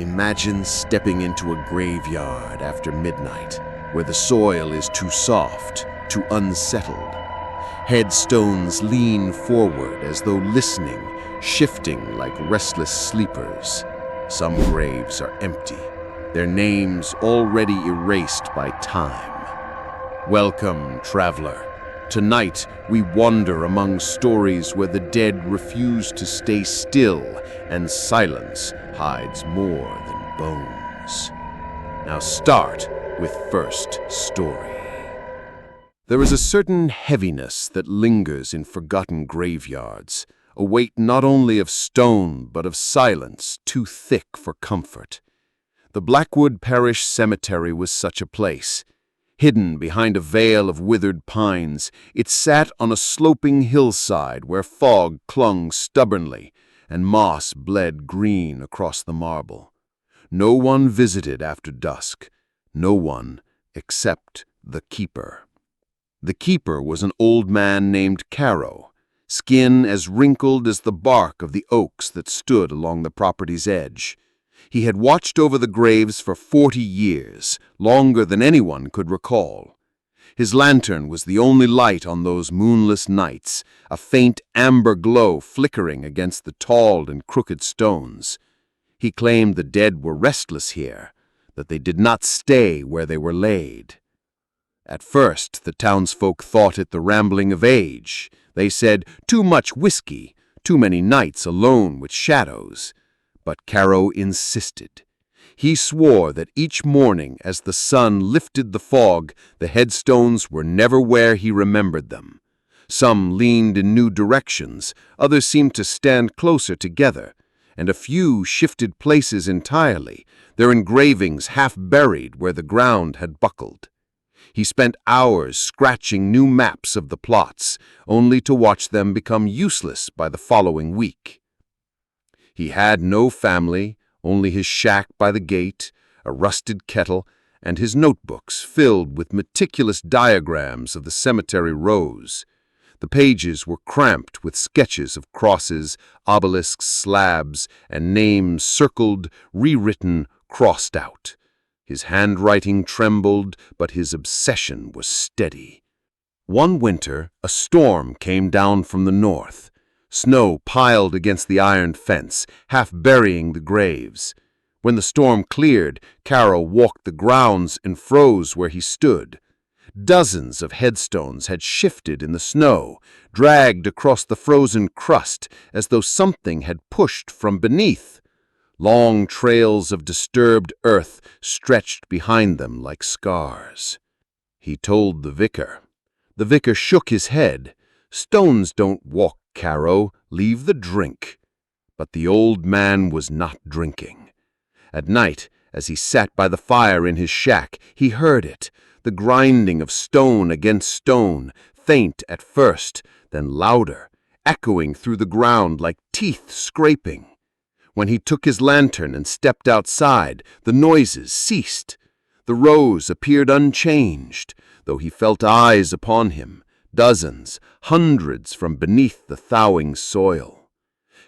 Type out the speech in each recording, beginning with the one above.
Imagine stepping into a graveyard after midnight, where the soil is too soft, too unsettled. Headstones lean forward as though listening, shifting like restless sleepers. Some graves are empty, their names already erased by time. Welcome, traveler. Tonight, we wander among stories where the dead refuse to stay still and silence hides more than bones. Now start with first story. There is a certain heaviness that lingers in forgotten graveyards, a weight not only of stone but of silence too thick for comfort. The Blackwood Parish Cemetery was such a place. Hidden behind a veil of withered pines, it sat on a sloping hillside where fog clung stubbornly and moss bled green across the marble. No one visited after dusk, no one except the keeper. The keeper was an old man named Caro, skin as wrinkled as the bark of the oaks that stood along the property's edge. He had watched over the graves for 40 years, longer than anyone could recall. His lantern was the only light on those moonless nights, a faint amber glow flickering against the tall and crooked stones. He claimed the dead were restless here, that they did not stay where they were laid. At first, the townsfolk thought it the rambling of age. They said, too much whiskey, too many nights alone with shadows. But Caro insisted. He swore that each morning as the sun lifted the fog, the headstones were never where he remembered them. Some leaned in new directions, others seemed to stand closer together, and a few shifted places entirely, their engravings half buried where the ground had buckled. He spent hours scratching new maps of the plots, only to watch them become useless by the following week. He had no family, only his shack by the gate, a rusted kettle, and his notebooks filled with meticulous diagrams of the cemetery rows. The pages were cramped with sketches of crosses, obelisks, slabs, and names circled, rewritten, crossed out. His handwriting trembled, but his obsession was steady. One winter, a storm came down from the north. Snow piled against the iron fence, half burying the graves. When the storm cleared, Caro walked the grounds and froze where he stood. Dozens of headstones had shifted in the snow, dragged across the frozen crust as though something had pushed from beneath. Long trails of disturbed earth stretched behind them like scars. He told the vicar. The vicar shook his head. "Stones don't walk, Caro, leave the drink." But the old man was not drinking. At night, as he sat by the fire in his shack, he heard it, the grinding of stone against stone, faint at first, then louder, echoing through the ground like teeth scraping. When he took his lantern and stepped outside, the noises ceased. The rows appeared unchanged, though he felt eyes upon him. Dozens, hundreds from beneath the thawing soil.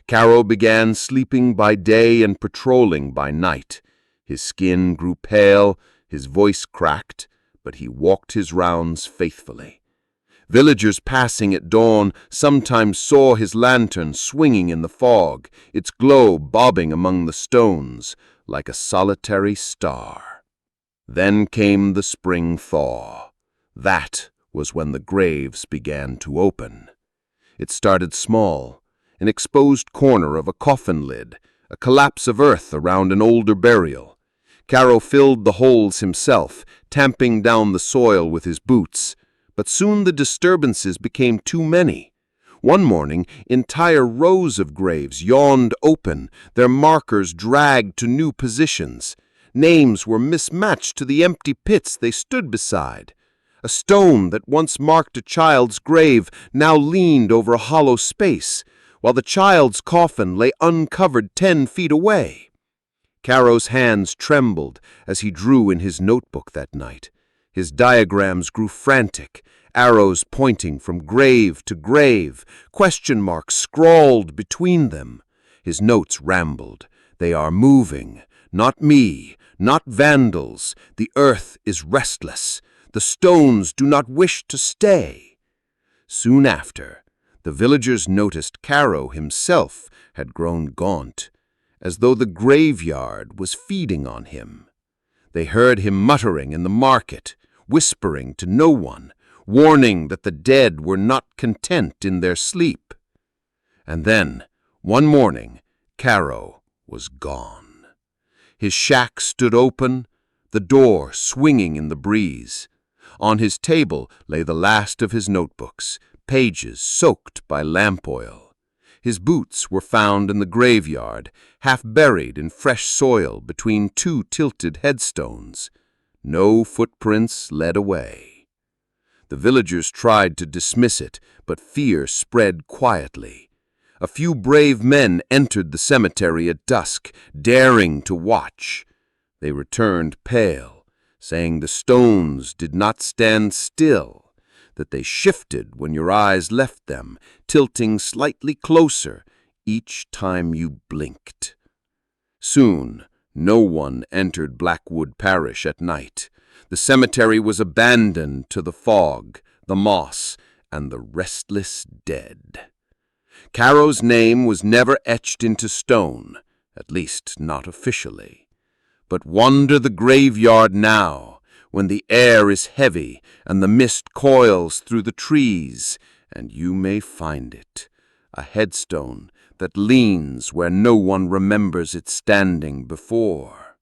Caro began sleeping by day and patrolling by night. His skin grew pale, his voice cracked, but he walked his rounds faithfully. Villagers passing at dawn sometimes saw his lantern swinging in the fog, its glow bobbing among the stones like a solitary star. Then came the spring thaw. That was when the graves began to open. It started small, an exposed corner of a coffin lid, a collapse of earth around an older burial. Caro filled the holes himself, tamping down the soil with his boots, but soon the disturbances became too many. One morning, entire rows of graves yawned open, their markers dragged to new positions. Names were mismatched to the empty pits they stood beside. A stone that once marked a child's grave now leaned over a hollow space, while the child's coffin lay uncovered 10 feet away. Caro's hands trembled as he drew in his notebook that night. His diagrams grew frantic, arrows pointing from grave to grave, question marks scrawled between them. His notes rambled. "They are moving, Not me, not vandals. The earth is restless. The stones do not wish to stay. Soon after, the villagers noticed Caro himself had grown gaunt, as though the graveyard was feeding on him. They heard him muttering in the market, whispering to no one, warning that the dead were not content in their sleep. And then, one morning, Caro was gone. His shack stood open, the door swinging in the breeze. On his table lay the last of his notebooks, pages soaked by lamp oil. His boots were found in the graveyard, half buried in fresh soil between two tilted headstones. No footprints led away. The villagers tried to dismiss it, but fear spread quietly. A few brave men entered the cemetery at dusk, daring to watch. They returned pale, saying the stones did not stand still, that they shifted when your eyes left them, tilting slightly closer each time you blinked. Soon, no one entered Blackwood parish at night. The cemetery was abandoned to the fog, the moss, and the restless dead. Caro's name was never etched into stone, at least not officially. But wander the graveyard now, when the air is heavy and the mist coils through the trees, and you may find it, a headstone that leans where no one remembers it standing before.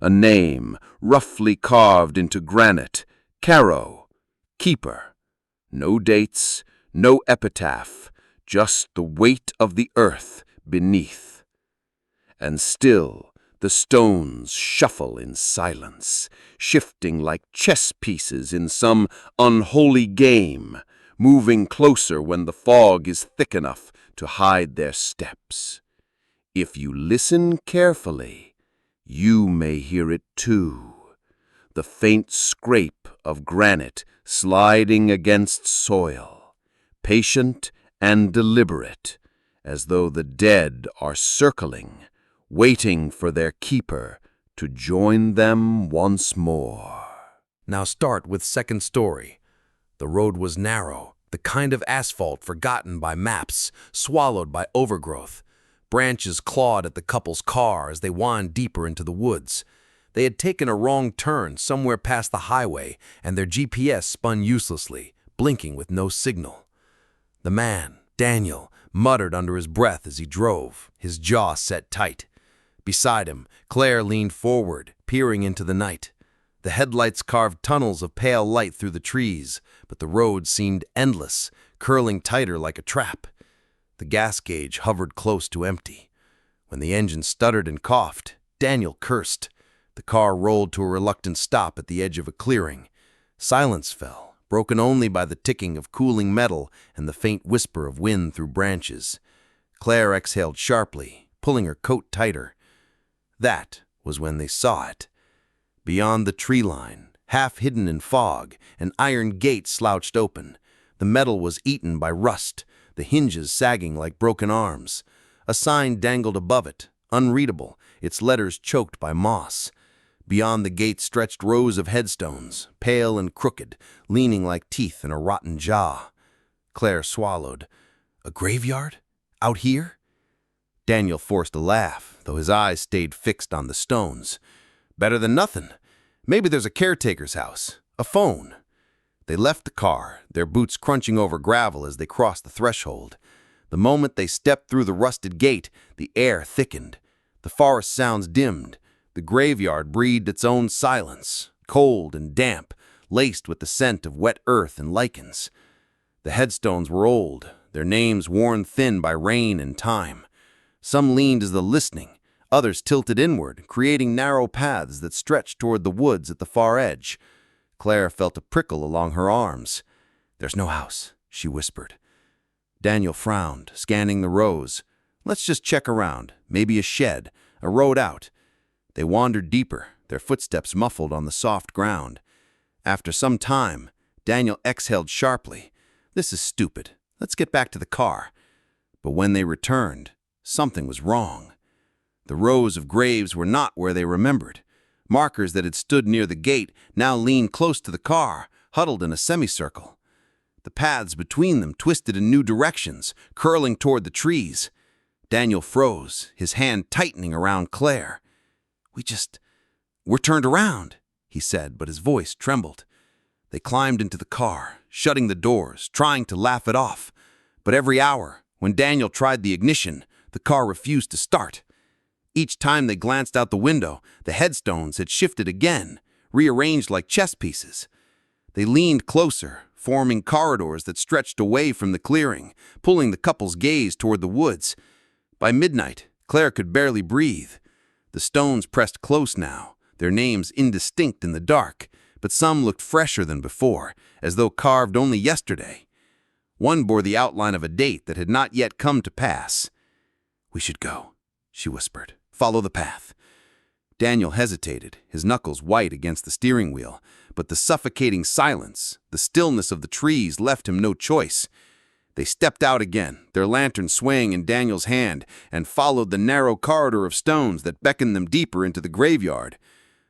A name roughly carved into granite, Caro, keeper. No dates, no epitaph, just the weight of the earth beneath. And still the stones shuffle in silence, shifting like chess pieces in some unholy game, moving closer when the fog is thick enough to hide their steps. If you listen carefully, you may hear it too, the faint scrape of granite sliding against soil, patient and deliberate, as though the dead are circling, waiting for their keeper to join them once more. Now start with second story. The road was narrow, the kind of asphalt forgotten by maps, swallowed by overgrowth. Branches clawed at the couple's car as they wound deeper into the woods. They had taken a wrong turn somewhere past the highway, and their GPS spun uselessly, blinking with no signal. The man, Daniel, muttered under his breath as he drove, his jaw set tight. Beside him, Claire leaned forward, peering into the night. The headlights carved tunnels of pale light through the trees, but the road seemed endless, curling tighter like a trap. The gas gauge hovered close to empty. When the engine stuttered and coughed, Daniel cursed. The car rolled to a reluctant stop at the edge of a clearing. Silence fell, broken only by the ticking of cooling metal and the faint whisper of wind through branches. Claire exhaled sharply, pulling her coat tighter. That was when they saw it. Beyond the tree line, half hidden in fog, an iron gate slouched open. The metal was eaten by rust, the hinges sagging like broken arms. A sign dangled above it, unreadable, its letters choked by moss. Beyond the gate stretched rows of headstones, pale and crooked, leaning like teeth in a rotten jaw. Claire swallowed. A graveyard? Out here? Daniel forced a laugh, though his eyes stayed fixed on the stones. Better than nothing. Maybe there's a caretaker's house, a phone. They left the car, their boots crunching over gravel as they crossed the threshold. The moment they stepped through the rusted gate, the air thickened. The forest sounds dimmed. The graveyard breathed its own silence, cold and damp, laced with the scent of wet earth and lichens. The headstones were old, their names worn thin by rain and time. Some leaned as though listening, others tilted inward, creating narrow paths that stretched toward the woods at the far edge. Claire felt a prickle along her arms. "There's no house," she whispered. Daniel frowned, scanning the rows. "Let's just check around, maybe a shed, a road out." They wandered deeper, their footsteps muffled on the soft ground. After some time, Daniel exhaled sharply. "This is stupid. Let's get back to the car." But when they returned, something was wrong. The rows of graves were not where they remembered. Markers that had stood near the gate now leaned close to the car, huddled in a semicircle. The paths between them twisted in new directions, curling toward the trees. Daniel froze, his hand tightening around Claire. We're turned around," he said, but his voice trembled. They climbed into the car, shutting the doors, trying to laugh it off. But every hour, when Daniel tried the ignition, the car refused to start. Each time they glanced out the window, the headstones had shifted again, rearranged like chess pieces. They leaned closer, forming corridors that stretched away from the clearing, pulling the couple's gaze toward the woods. By midnight, Claire could barely breathe. The stones pressed close now, their names indistinct in the dark, but some looked fresher than before, as though carved only yesterday. One bore the outline of a date that had not yet come to pass. "We should go," she whispered. "Follow the path." Daniel hesitated, his knuckles white against the steering wheel, but the suffocating silence, the stillness of the trees left him no choice. They stepped out again, their lantern swaying in Daniel's hand, and followed the narrow corridor of stones that beckoned them deeper into the graveyard.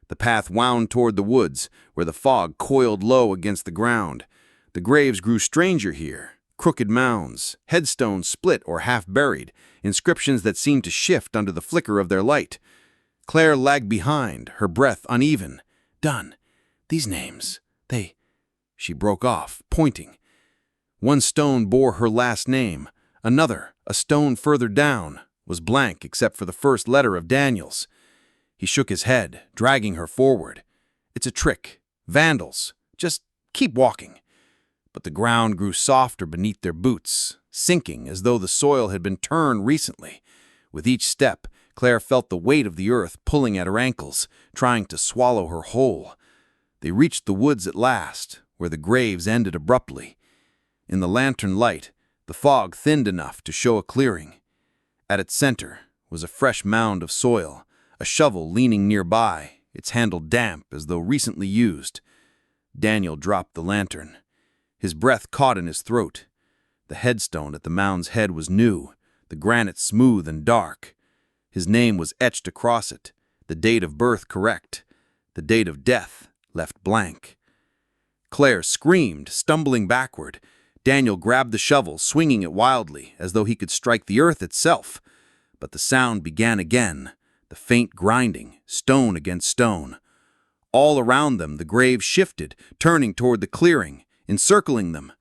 The path wound toward the woods, where the fog coiled low against the ground. The graves grew stranger here, crooked mounds, headstones split or half-buried, inscriptions that seemed to shift under the flicker of their light. Claire lagged behind, her breath uneven. "Done. These names, they—" She broke off, pointing. One stone bore her last name. Another, a stone further down, was blank except for the first letter of Daniel's. He shook his head, dragging her forward. "It's a trick. Vandals. Just keep walking." But the ground grew softer beneath their boots, sinking as though the soil had been turned recently. With each step, Claire felt the weight of the earth pulling at her ankles, trying to swallow her whole. They reached the woods at last, where the graves ended abruptly. In the lantern light, the fog thinned enough to show a clearing. At its center was a fresh mound of soil, a shovel leaning nearby, its handle damp as though recently used. Daniel dropped the lantern. His breath caught in his throat. The headstone at the mound's head was new, the granite smooth and dark. His name was etched across it, the date of birth correct, the date of death left blank. Claire screamed, stumbling backward. Daniel grabbed the shovel, swinging it wildly, as though he could strike the earth itself. But the sound began again, the faint grinding, stone against stone. All around them, the graves shifted, turning toward the clearing, encircling them.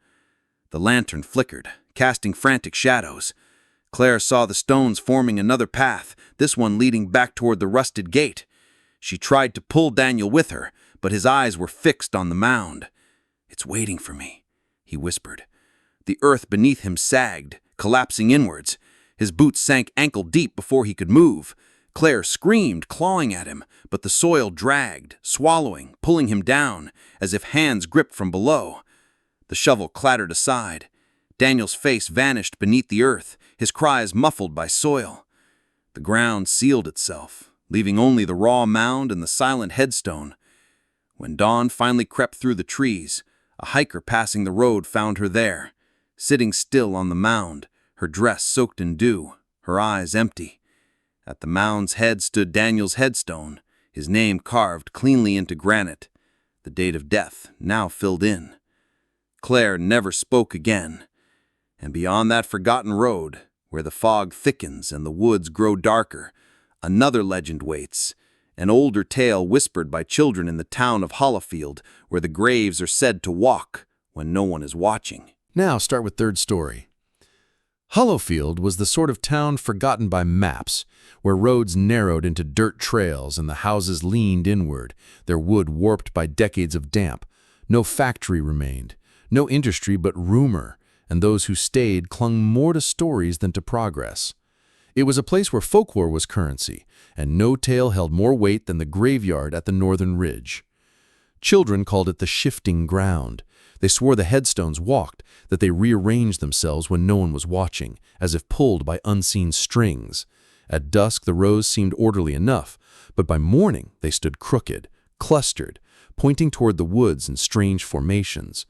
The lantern flickered, casting frantic shadows. Claire saw the stones forming another path, this one leading back toward the rusted gate. She tried to pull Daniel with her, but his eyes were fixed on the mound. "It's waiting for me," he whispered. The earth beneath him sagged, collapsing inwards. His boots sank ankle-deep before he could move. Claire screamed, clawing at him, but the soil dragged, swallowing, pulling him down, as if hands gripped from below. The shovel clattered aside. Daniel's face vanished beneath the earth, his cries muffled by soil. The ground sealed itself, leaving only the raw mound and the silent headstone. When dawn finally crept through the trees, a hiker passing the road found her there, sitting still on the mound, her dress soaked in dew, her eyes empty. At the mound's head stood Daniel's headstone, his name carved cleanly into granite, the date of death now filled in. Claire never spoke again, and beyond that forgotten road, where the fog thickens and the woods grow darker, another legend waits, an older tale whispered by children in the town of Holoffield, where the graves are said to walk when no one is watching. Now start with third story. Holoffield was the sort of town forgotten by maps, where roads narrowed into dirt trails and the houses leaned inward, their wood warped by decades of damp. No factory remained, no industry but rumor, and those who stayed clung more to stories than to progress. It was a place where folklore was currency, and no tale held more weight than the graveyard at the northern ridge. Children called it the shifting ground. They swore the headstones walked, that they rearranged themselves when no one was watching, as if pulled by unseen strings. At dusk the rows seemed orderly enough, but by morning they stood crooked, clustered, pointing toward the woods in strange formations.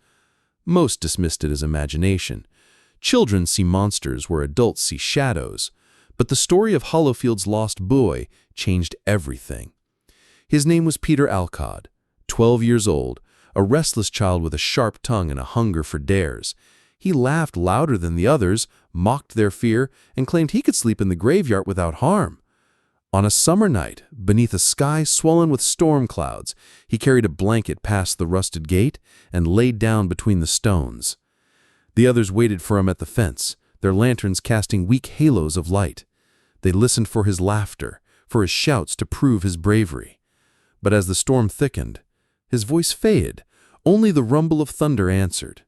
Most dismissed it as imagination. Children see monsters where adults see shadows, But the story of Holofield's lost boy changed everything. His name was Peter Alcott, 12 years old, a restless child with a sharp tongue and a hunger for dares. He laughed louder than the others, mocked their fear, and claimed he could sleep in the graveyard without harm. On a summer night, beneath a sky swollen with storm clouds, he carried a blanket past the rusted gate and laid down between the stones. The others waited for him at the fence, their lanterns casting weak halos of light. They listened for his laughter, for his shouts to prove his bravery. But as the storm thickened, his voice faded. Only the rumble of thunder answered.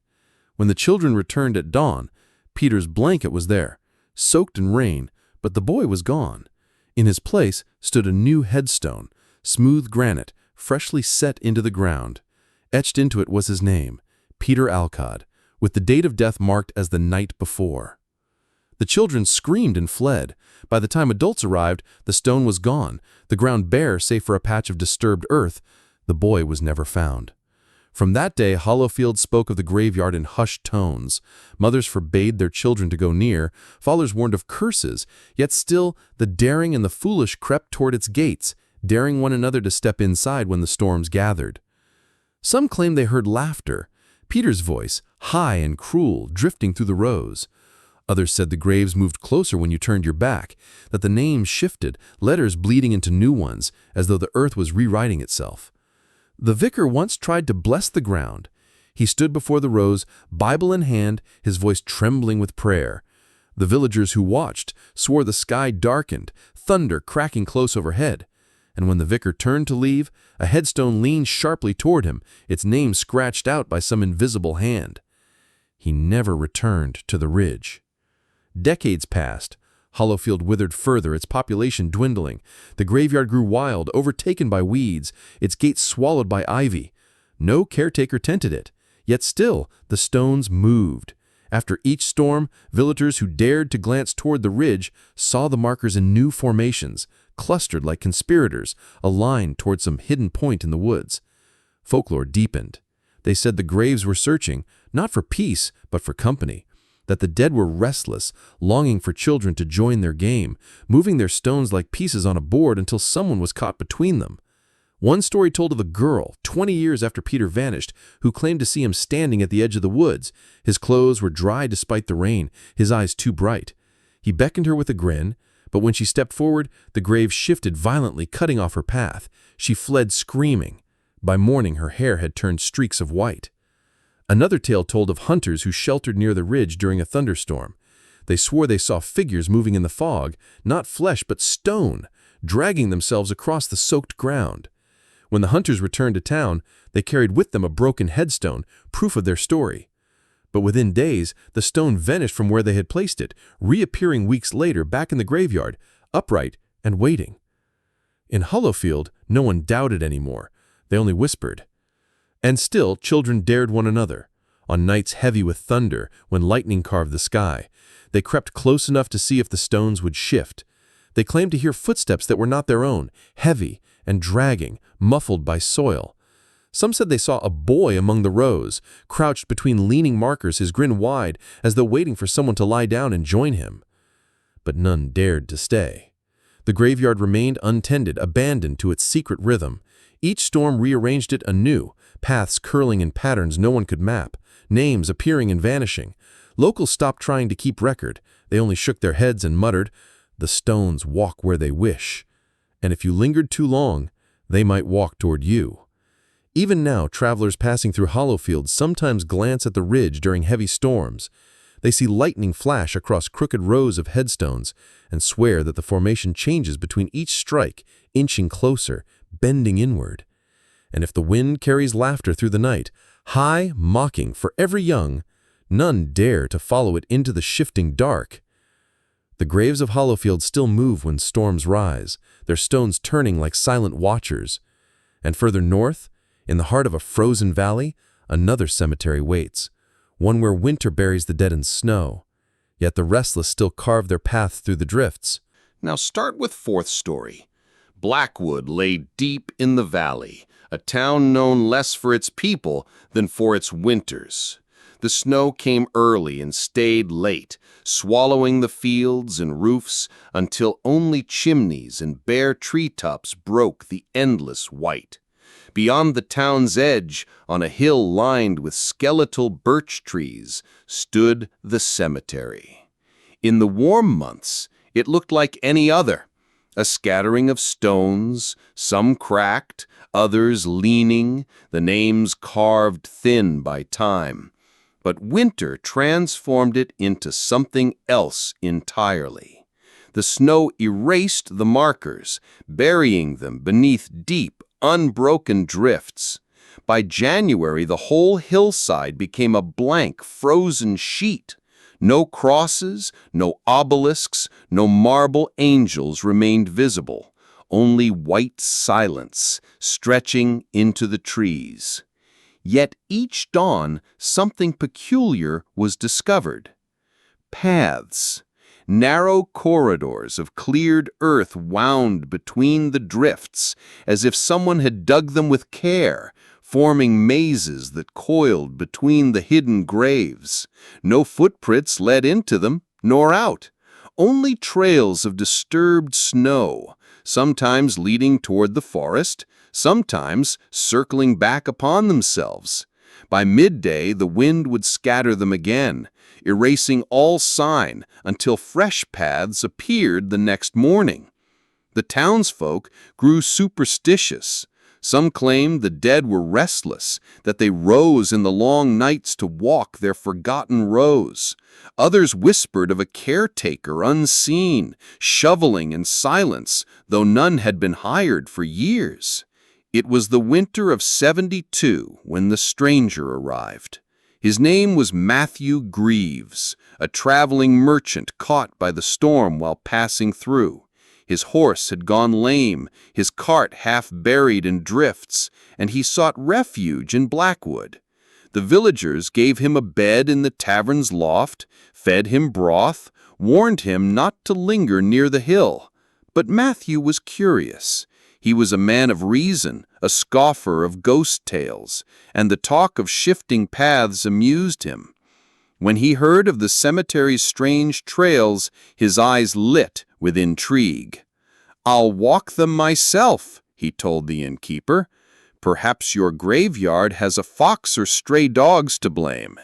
When the children returned at dawn, Peter's blanket was there, soaked in rain, but the boy was gone. In his place stood a new headstone, smooth granite, freshly set into the ground. Etched into it was his name, Peter Alcott, with the date of death marked as the night before. The children screamed and fled. By the time adults arrived, the stone was gone, the ground bare save for a patch of disturbed earth. The boy was never found. From that day, Holoffield spoke of the graveyard in hushed tones. Mothers forbade their children to go near, fathers warned of curses, yet still the daring and the foolish crept toward its gates, daring one another to step inside when the storms gathered. Some claimed they heard laughter, Peter's voice, high and cruel, drifting through the rows. Others said the graves moved closer when you turned your back, that the names shifted, letters bleeding into new ones, as though the earth was rewriting itself. The vicar once tried to bless the ground. He stood before the rows, Bible in hand, his voice trembling with prayer. The villagers who watched swore the sky darkened, thunder cracking close overhead. And when the vicar turned to leave, a headstone leaned sharply toward him, its name scratched out by some invisible hand. He never returned to the ridge. Decades passed. Holoffield withered further, its population dwindling. The graveyard grew wild, overtaken by weeds, its gates swallowed by ivy. No caretaker tended it, yet still the stones moved. After each storm, villagers who dared to glance toward the ridge saw the markers in new formations, clustered like conspirators, aligned toward some hidden point in the woods. Folklore deepened. They said the graves were searching, not for peace, but for company. That the dead were restless, longing for children to join their game, moving their stones like pieces on a board until someone was caught between them. One story told of a girl, 20 years after Peter vanished, who claimed to see him standing at the edge of the woods. His clothes were dry despite the rain, his eyes too bright. He beckoned her with a grin, but when she stepped forward, the grave shifted violently, cutting off her path. She fled screaming. By morning, her hair had turned streaks of white. Another tale told of hunters who sheltered near the ridge during a thunderstorm. They swore they saw figures moving in the fog, not flesh but stone, dragging themselves across the soaked ground. When the hunters returned to town, they carried with them a broken headstone, proof of their story. But within days, the stone vanished from where they had placed it, reappearing weeks later back in the graveyard, upright and waiting. In Holoffield, no one doubted anymore. They only whispered. And still, children dared one another. On nights heavy with thunder, when lightning carved the sky, they crept close enough to see if the stones would shift. They claimed to hear footsteps that were not their own, heavy and dragging, muffled by soil. Some said they saw a boy among the rows, crouched between leaning markers, his grin wide, as though waiting for someone to lie down and join him. But none dared to stay. The graveyard remained untended, abandoned to its secret rhythm. Each storm rearranged it anew, paths curling in patterns no one could map, names appearing and vanishing. Locals stopped trying to keep record. They only shook their heads and muttered, "The stones walk where they wish." And if you lingered too long, they might walk toward you. Even now, travelers passing through Holoffield sometimes glance at the ridge during heavy storms. They see lightning flash across crooked rows of headstones and swear that the formation changes between each strike, inching closer, bending inward. And if the wind carries laughter through the night, high, mocking, forever young, none dare to follow it into the shifting dark. The graves of Holoffield still move when storms rise, their stones turning like silent watchers. And further north, in the heart of a frozen valley, another cemetery waits, one where winter buries the dead in snow. Yet the restless still carve their paths through the drifts. Now start with fourth story. Blackwood lay deep in the valley, a town known less for its people than for its winters. The snow came early and stayed late, swallowing the fields and roofs until only chimneys and bare treetops broke the endless white. Beyond the town's edge, on a hill lined with skeletal birch trees, stood the cemetery. In the warm months, it looked like any other, a scattering of stones, some cracked, others leaning, the names carved thin by time. But winter transformed it into something else entirely. The snow erased the markers, burying them beneath deep, unbroken drifts. By January, the whole hillside became a blank, frozen sheet. No crosses, no obelisks, no marble angels remained visible, only white silence stretching into the trees. Yet each dawn, something peculiar was discovered. Paths. Narrow corridors of cleared earth wound between the drifts, as if someone had dug them with care, forming mazes that coiled between the hidden graves. No footprints led into them, nor out. Only trails of disturbed snow, sometimes leading toward the forest, sometimes circling back upon themselves. By midday, the wind would scatter them again, erasing all sign until fresh paths appeared the next morning. The townsfolk grew superstitious. Some claimed the dead were restless, that they rose in the long nights to walk their forgotten rows. Others whispered of a caretaker unseen, shoveling in silence, though none had been hired for years. It was the winter of '72 when the stranger arrived. His name was Matthew Greaves, a traveling merchant caught by the storm while passing through. His horse had gone lame, his cart half buried in drifts, and he sought refuge in Blackwood. The villagers gave him a bed in the tavern's loft, fed him broth, warned him not to linger near the hill. But Matthew was curious. He was a man of reason, a scoffer of ghost tales, and the talk of shifting paths amused him. When he heard of the cemetery's strange trails, his eyes lit with intrigue. "I'll walk them myself," he told the innkeeper. "Perhaps your graveyard has a fox or stray dogs to blame."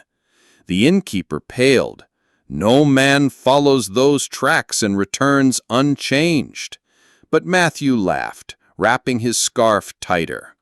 The innkeeper paled. "No man follows those tracks and returns unchanged." But Matthew laughed, wrapping his scarf tighter.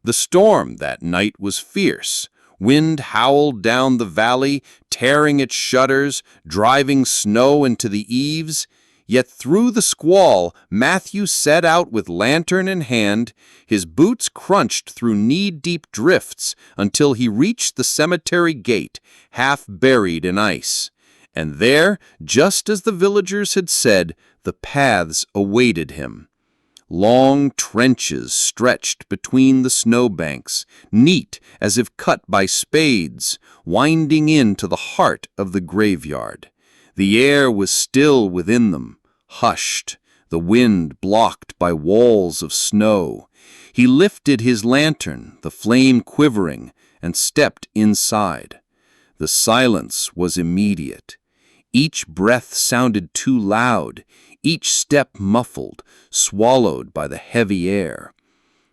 The storm that night was fierce. Wind howled down the valley, tearing at shutters, driving snow into the eaves. Yet through the squall, Matthew set out with lantern in hand. His boots crunched through knee-deep drifts until he reached the cemetery gate, half buried in ice. And there, just as the villagers had said, the paths awaited him. Long trenches stretched between the snowbanks, neat as if cut by spades, winding into the heart of the graveyard. The air was still within them, hushed, the wind blocked by walls of snow. He lifted his lantern, the flame quivering, and stepped inside. The silence was immediate. Each breath sounded too loud, each step muffled, swallowed by the heavy air.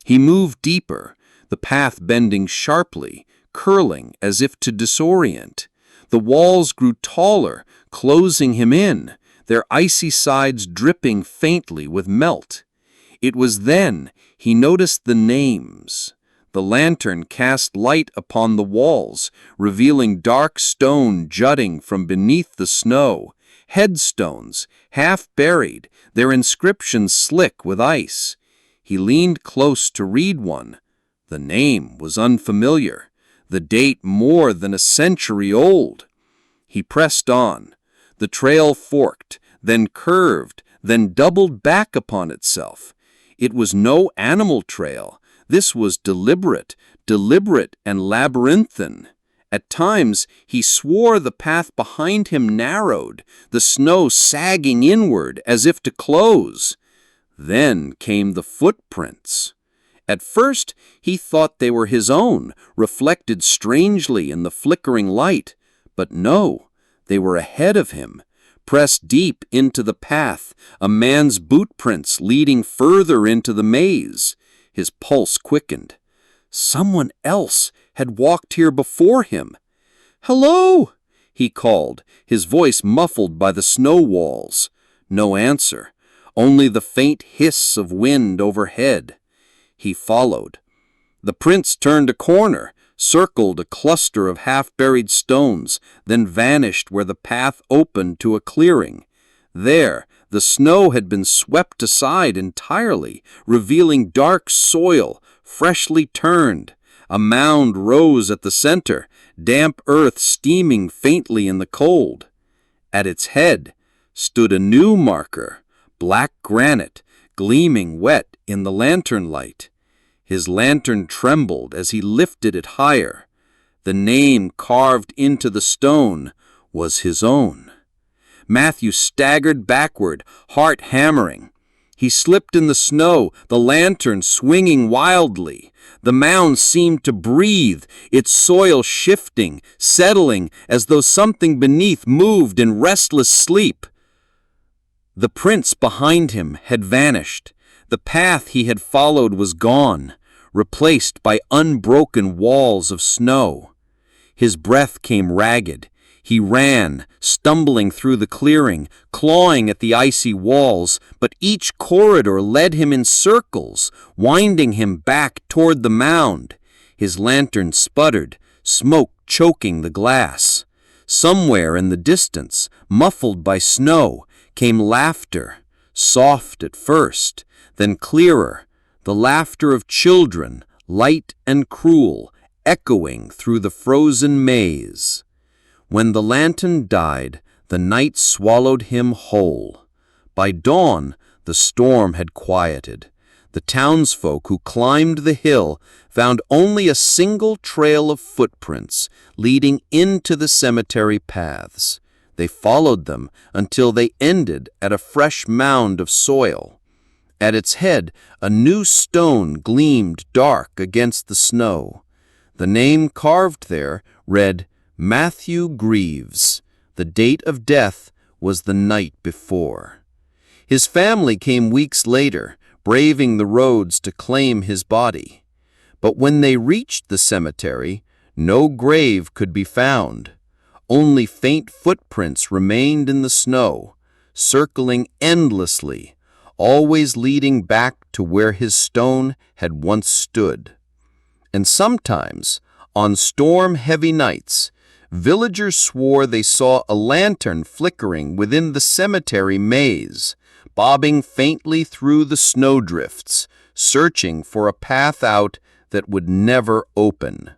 He moved deeper, the path bending sharply, curling as if to disorient. The walls grew taller, closing him in, their icy sides dripping faintly with melt. It was then he noticed the names. The lantern cast light upon the walls, revealing dark stone jutting from beneath the snow. Headstones, half buried, their inscriptions slick with ice. He leaned close to read one. The name was unfamiliar, the date more than a century old. He pressed on. The trail forked, then curved, then doubled back upon itself. It was no animal trail. This was deliberate and labyrinthine. At times, he swore the path behind him narrowed, the snow sagging inward as if to close. Then came the footprints. At first, he thought they were his own, reflected strangely in the flickering light. But no, they were ahead of him, pressed deep into the path, a man's boot prints leading further into the maze. His pulse quickened. Someone else had walked here before him. "Hello!" he called, his voice muffled by the snow walls. No answer, only the faint hiss of wind overhead. He followed. The prince turned a corner, circled a cluster of half-buried stones, then vanished where the path opened to a clearing. There, the snow had been swept aside entirely, revealing dark soil, freshly turned. A mound rose at the center, damp earth steaming faintly in the cold. At its head stood a new marker, black granite, gleaming wet in the lantern light. His lantern trembled as he lifted it higher. The name carved into the stone was his own. Matthew staggered backward, heart hammering. He slipped in the snow, the lantern swinging wildly. The mound seemed to breathe, its soil shifting, settling, as though something beneath moved in restless sleep. The prince behind him had vanished. The path he had followed was gone, replaced by unbroken walls of snow. His breath came ragged. He ran, stumbling through the clearing, clawing at the icy walls, but each corridor led him in circles, winding him back toward the mound. His lantern sputtered, smoke choking the glass. Somewhere in the distance, muffled by snow, came laughter, soft at first, then clearer, the laughter of children, light and cruel, echoing through the frozen maze. When the lantern died, the night swallowed him whole. By dawn, the storm had quieted. The townsfolk who climbed the hill found only a single trail of footprints leading into the cemetery paths. They followed them until they ended at a fresh mound of soil. At its head, a new stone gleamed dark against the snow. The name carved there read Matthew Greaves. The date of death was the night before. His family came weeks later, braving the roads to claim his body. But when they reached the cemetery, no grave could be found. Only faint footprints remained in the snow, circling endlessly, always leading back to where his stone had once stood. And sometimes, on storm-heavy nights, villagers swore they saw a lantern flickering within the cemetery maze, bobbing faintly through the snowdrifts, searching for a path out that would never open.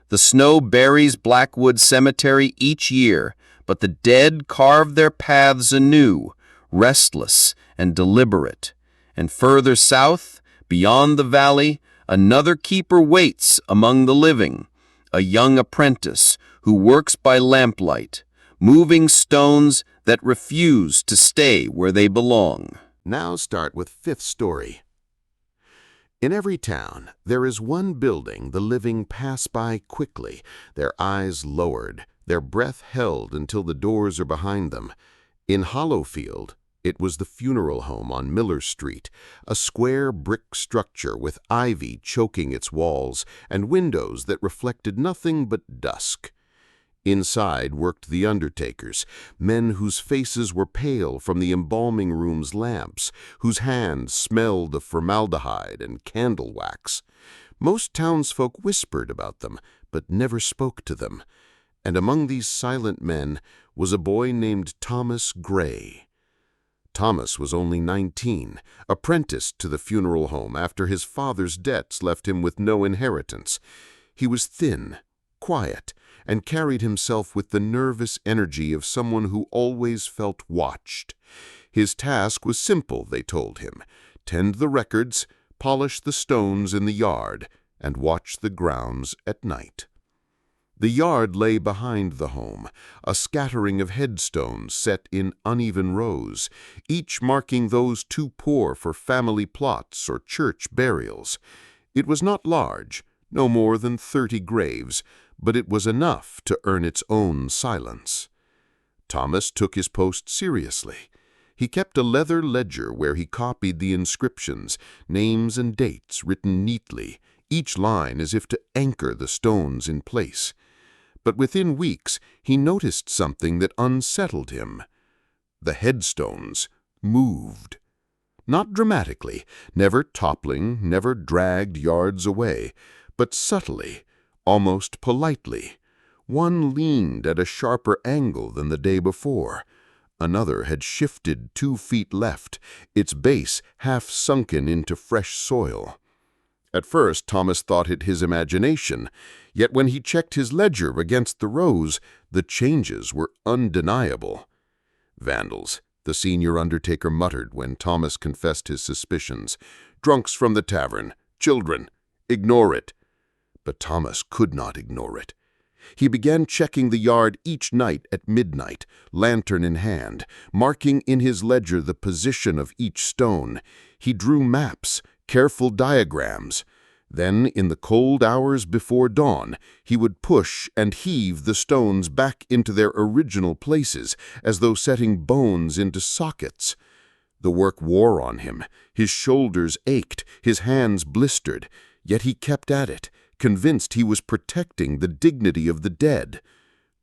The snow buries Blackwood Cemetery each year, but the dead carve their paths anew, restless and deliberate. And further south, beyond the valley, another keeper waits among the living, a young apprentice who works by lamplight, moving stones that refuse to stay where they belong. Now start with fifth story. In every town, there is one building the living pass by quickly, their eyes lowered, their breath held until the doors are behind them. In Holoffield, it was the funeral home on Miller Street, a square brick structure with ivy choking its walls and windows that reflected nothing but dusk. Inside worked the undertakers, men whose faces were pale from the embalming room's lamps, whose hands smelled of formaldehyde and candle wax. Most townsfolk whispered about them, but never spoke to them. And among these silent men was a boy named Thomas Gray. Thomas was only 19, apprenticed to the funeral home after his father's debts left him with no inheritance. He was thin, quiet, and carried himself with the nervous energy of someone who always felt watched. His task was simple, they told him: tend the records, polish the stones in the yard, and watch the grounds at night. The yard lay behind the home, a scattering of headstones set in uneven rows, each marking those too poor for family plots or church burials. It was not large, no more than 30 graves, but it was enough to earn its own silence. Thomas took his post seriously. He kept a leather ledger where he copied the inscriptions, names and dates written neatly, each line as if to anchor the stones in place. But within weeks he noticed something that unsettled him. The headstones moved. Not dramatically, never toppling, never dragged yards away, but subtly, almost politely. One leaned at a sharper angle than the day before. Another had shifted 2 feet left, its base half sunken into fresh soil. At first Thomas thought it his imagination, yet when he checked his ledger against the rows, the changes were undeniable. Vandals, the senior undertaker muttered when Thomas confessed his suspicions. Drunks from the tavern, children, ignore it. But Thomas could not ignore it. He began checking the yard each night at midnight, lantern in hand, marking in his ledger the position of each stone. He drew maps, careful diagrams. Then, in the cold hours before dawn, he would push and heave the stones back into their original places, as though setting bones into sockets. The work wore on him. His shoulders ached, his hands blistered, yet he kept at it, convinced he was protecting the dignity of the dead.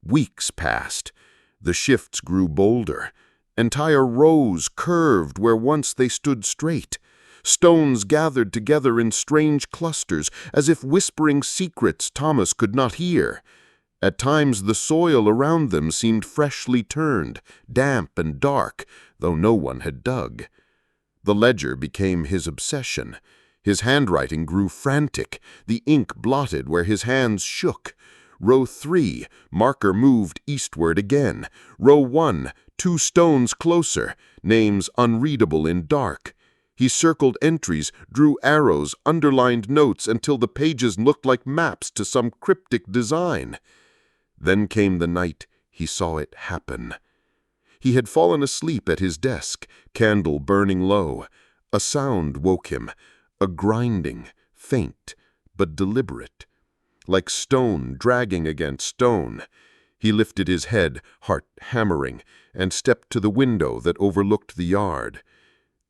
Weeks passed. The shifts grew bolder. Entire rows curved where once they stood straight. Stones gathered together in strange clusters, as if whispering secrets Thomas could not hear. At times the soil around them seemed freshly turned, damp and dark, though no one had dug. The ledger became his obsession. His handwriting grew frantic, the ink blotted where his hands shook. Row 3, marker moved eastward again. Row 1, 2 stones closer, names unreadable in dark. He circled entries, drew arrows, underlined notes until the pages looked like maps to some cryptic design. Then came the night he saw it happen. He had fallen asleep at his desk, candle burning low. A sound woke him, a grinding, faint, but deliberate, like stone dragging against stone. He lifted his head, heart hammering, and stepped to the window that overlooked the yard.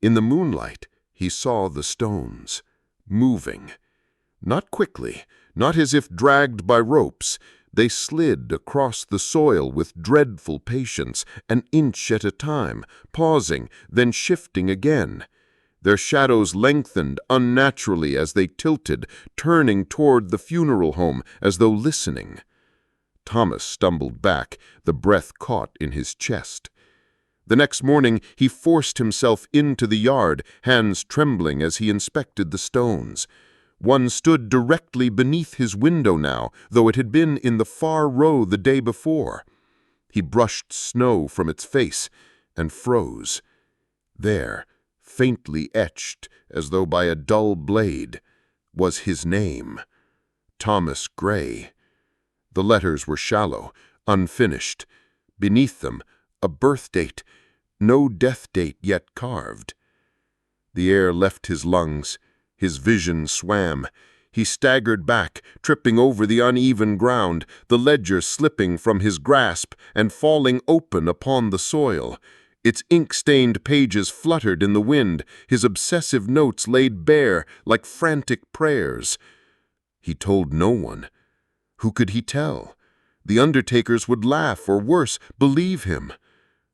In the moonlight, he saw the stones, moving. Not quickly, not as if dragged by ropes. They slid across the soil with dreadful patience, an inch at a time, pausing, then shifting again. Their shadows lengthened unnaturally as they tilted, turning toward the funeral home as though listening. Thomas stumbled back, the breath caught in his chest. The next morning he forced himself into the yard, hands trembling as he inspected the stones. One stood directly beneath his window now, though it had been in the far row the day before. He brushed snow from its face and froze. There, faintly etched, as though by a dull blade, was his name, Thomas Gray. The letters were shallow, unfinished. Beneath them, a birth date, no death date yet carved. The air left his lungs. His vision swam. He staggered back, tripping over the uneven ground, the ledger slipping from his grasp and falling open upon the soil. Its ink-stained pages fluttered in the wind, his obsessive notes laid bare like frantic prayers. He told no one. Who could he tell? The undertakers would laugh, or worse, believe him.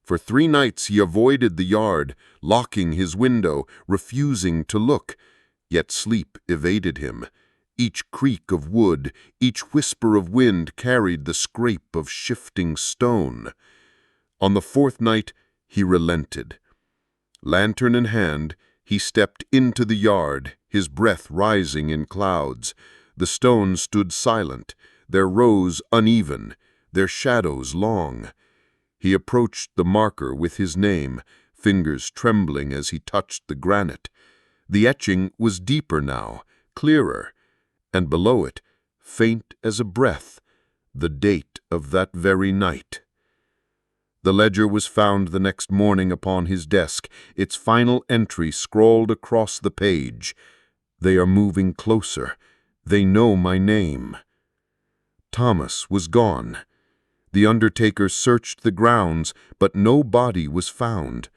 For 3 nights he avoided the yard, locking his window, refusing to look. Yet sleep evaded him. Each creak of wood, each whisper of wind carried the scrape of shifting stone. On the 4th night, he relented. Lantern in hand, he stepped into the yard, his breath rising in clouds. The stones stood silent, their rows uneven, their shadows long. He approached the marker with his name, fingers trembling as he touched the granite. The etching was deeper now, clearer, and below it, faint as a breath, the date of that very night. The ledger was found the next morning upon his desk, its final entry scrawled across the page. They are moving closer. They know my name. Thomas was gone. The undertaker searched the grounds, but no body was found.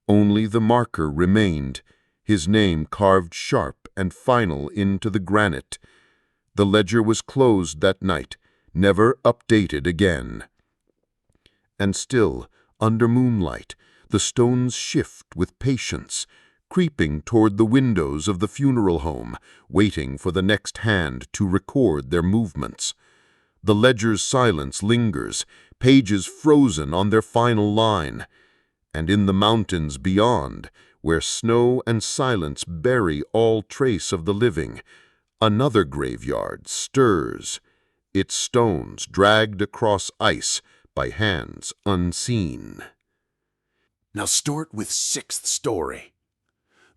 Only the marker remained, his name carved sharp and final into the granite. The ledger was closed that night, never updated again. And still, under moonlight, the stones shift with patience, creeping toward the windows of the funeral home, waiting for the next hand to record their movements. The ledger's silence lingers, pages frozen on their final line. And in the mountains beyond, where snow and silence bury all trace of the living, another graveyard stirs, its stones dragged across ice by hands unseen. Now start with sixth story.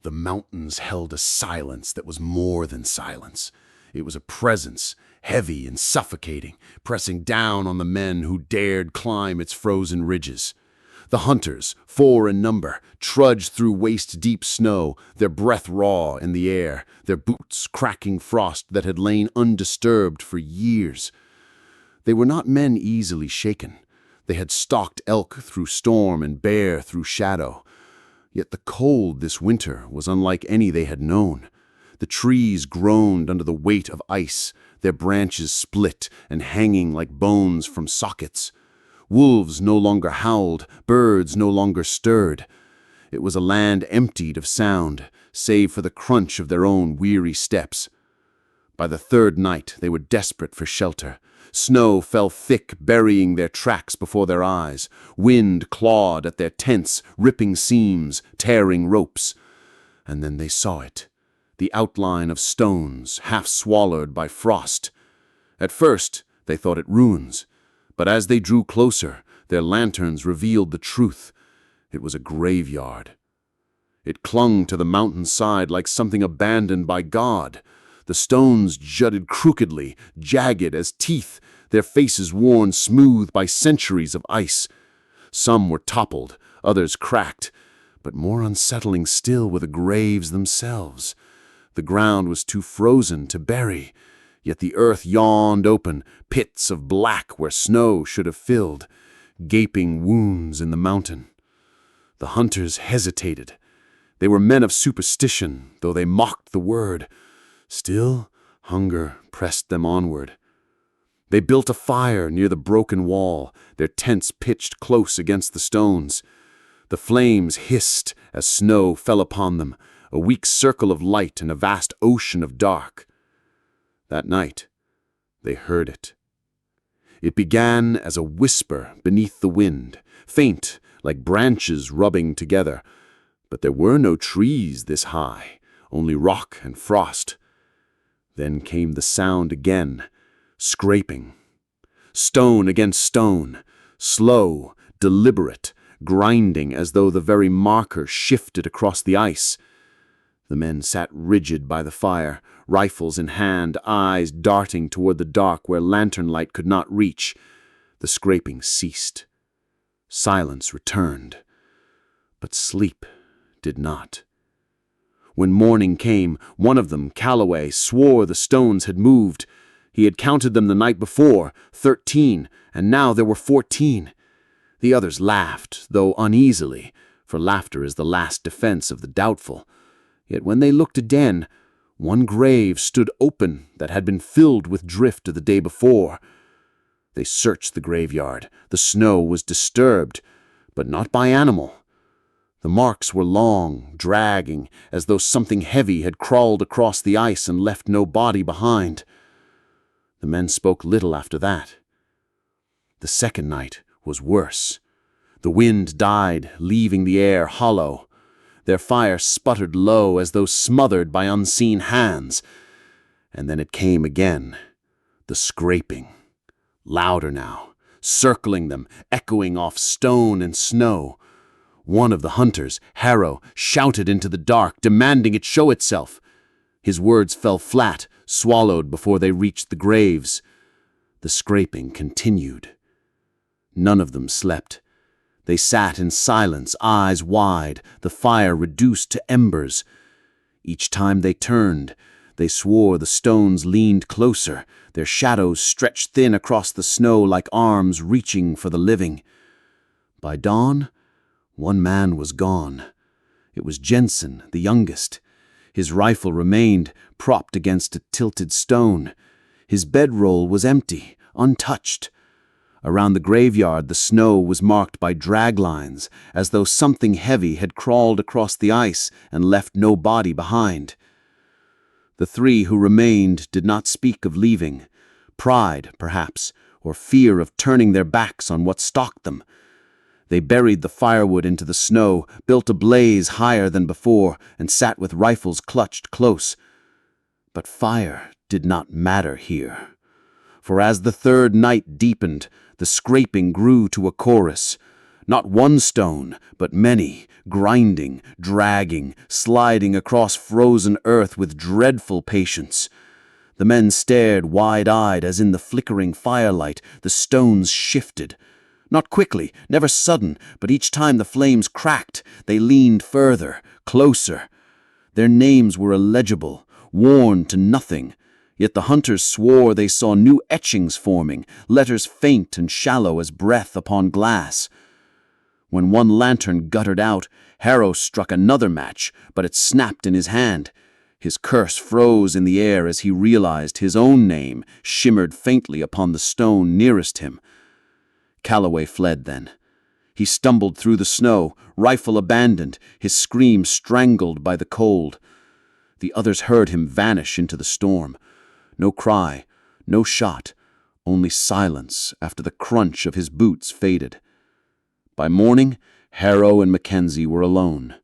The mountains held a silence that was more than silence. It was a presence, heavy and suffocating, pressing down on the men who dared climb its frozen ridges. The hunters, 4 in number, trudged through waist-deep snow, their breath raw in the air, their boots cracking frost that had lain undisturbed for years. They were not men easily shaken. They had stalked elk through storm and bear through shadow. Yet the cold this winter was unlike any they had known. The trees groaned under the weight of ice, their branches split and hanging like bones from sockets. Wolves no longer howled, birds no longer stirred. It was a land emptied of sound, save for the crunch of their own weary steps. By the third night they were desperate for shelter. Snow fell thick, burying their tracks before their eyes. Wind clawed at their tents, ripping seams, tearing ropes. And then they saw it, the outline of stones, half swallowed by frost. At first, they thought it ruins, but as they drew closer, their lanterns revealed the truth. It was a graveyard. It clung to the mountainside like something abandoned by God. The stones jutted crookedly, jagged as teeth, their faces worn smooth by centuries of ice. Some were toppled, others cracked, but more unsettling still were the graves themselves. The ground was too frozen to bury, yet the earth yawned open, pits of black where snow should have filled, gaping wounds in the mountain. The hunters hesitated. They were men of superstition, though they mocked the word. Still, hunger pressed them onward. They built a fire near the broken wall, their tents pitched close against the stones. The flames hissed as snow fell upon them, a weak circle of light in a vast ocean of dark. That night, they heard it. It began as a whisper beneath the wind, faint like branches rubbing together. But there were no trees this high, only rock and frost. Then came the sound again, scraping. Stone against stone, slow, deliberate, grinding as though the very marker shifted across the ice. The men sat rigid by the fire, rifles in hand, eyes darting toward the dark where lantern light could not reach. The scraping ceased. Silence returned. But sleep did not. When morning came, one of them, Calloway, swore the stones had moved. He had counted them the night before, 13, and now there were 14. The others laughed, though uneasily, for laughter is the last defense of the doubtful. Yet when they looked again, one grave stood open that had been filled with drift of the day before. They searched the graveyard. The snow was disturbed, but not by animal. The marks were long, dragging, as though something heavy had crawled across the ice and left no body behind. The men spoke little after that. The second night was worse. The wind died, leaving the air hollow. Their fire sputtered low as though smothered by unseen hands. And then it came again, the scraping. Louder now, circling them, echoing off stone and snow. One of the hunters, Harrow, shouted into the dark, demanding it show itself. His words fell flat, swallowed before they reached the graves. The scraping continued. None of them slept. They sat in silence, eyes wide, the fire reduced to embers. Each time they turned, they swore the stones leaned closer, their shadows stretched thin across the snow like arms reaching for the living. By dawn, one man was gone. It was Jensen, the youngest. His rifle remained, propped against a tilted stone. His bedroll was empty, untouched. Around the graveyard, the snow was marked by drag lines, as though something heavy had crawled across the ice and left no body behind. The three who remained did not speak of leaving. Pride, perhaps, or fear of turning their backs on what stalked them. They buried the firewood into the snow, built a blaze higher than before, and sat with rifles clutched close. But fire did not matter here. For as the third night deepened, the scraping grew to a chorus. Not one stone, but many, grinding, dragging, sliding across frozen earth with dreadful patience. The men stared wide-eyed as in the flickering firelight the stones shifted. Not quickly, never sudden, but each time the flames cracked, they leaned further, closer. Their names were illegible, worn to nothing. Yet the hunters swore they saw new etchings forming, letters faint and shallow as breath upon glass. When one lantern guttered out, Harrow struck another match, but it snapped in his hand. His curse froze in the air as he realized his own name shimmered faintly upon the stone nearest him. Calloway fled then. He stumbled through the snow, rifle abandoned, his scream strangled by the cold. The others heard him vanish into the storm. No cry, no shot, only silence after the crunch of his boots faded. By morning, Harrow and Mackenzie were alone.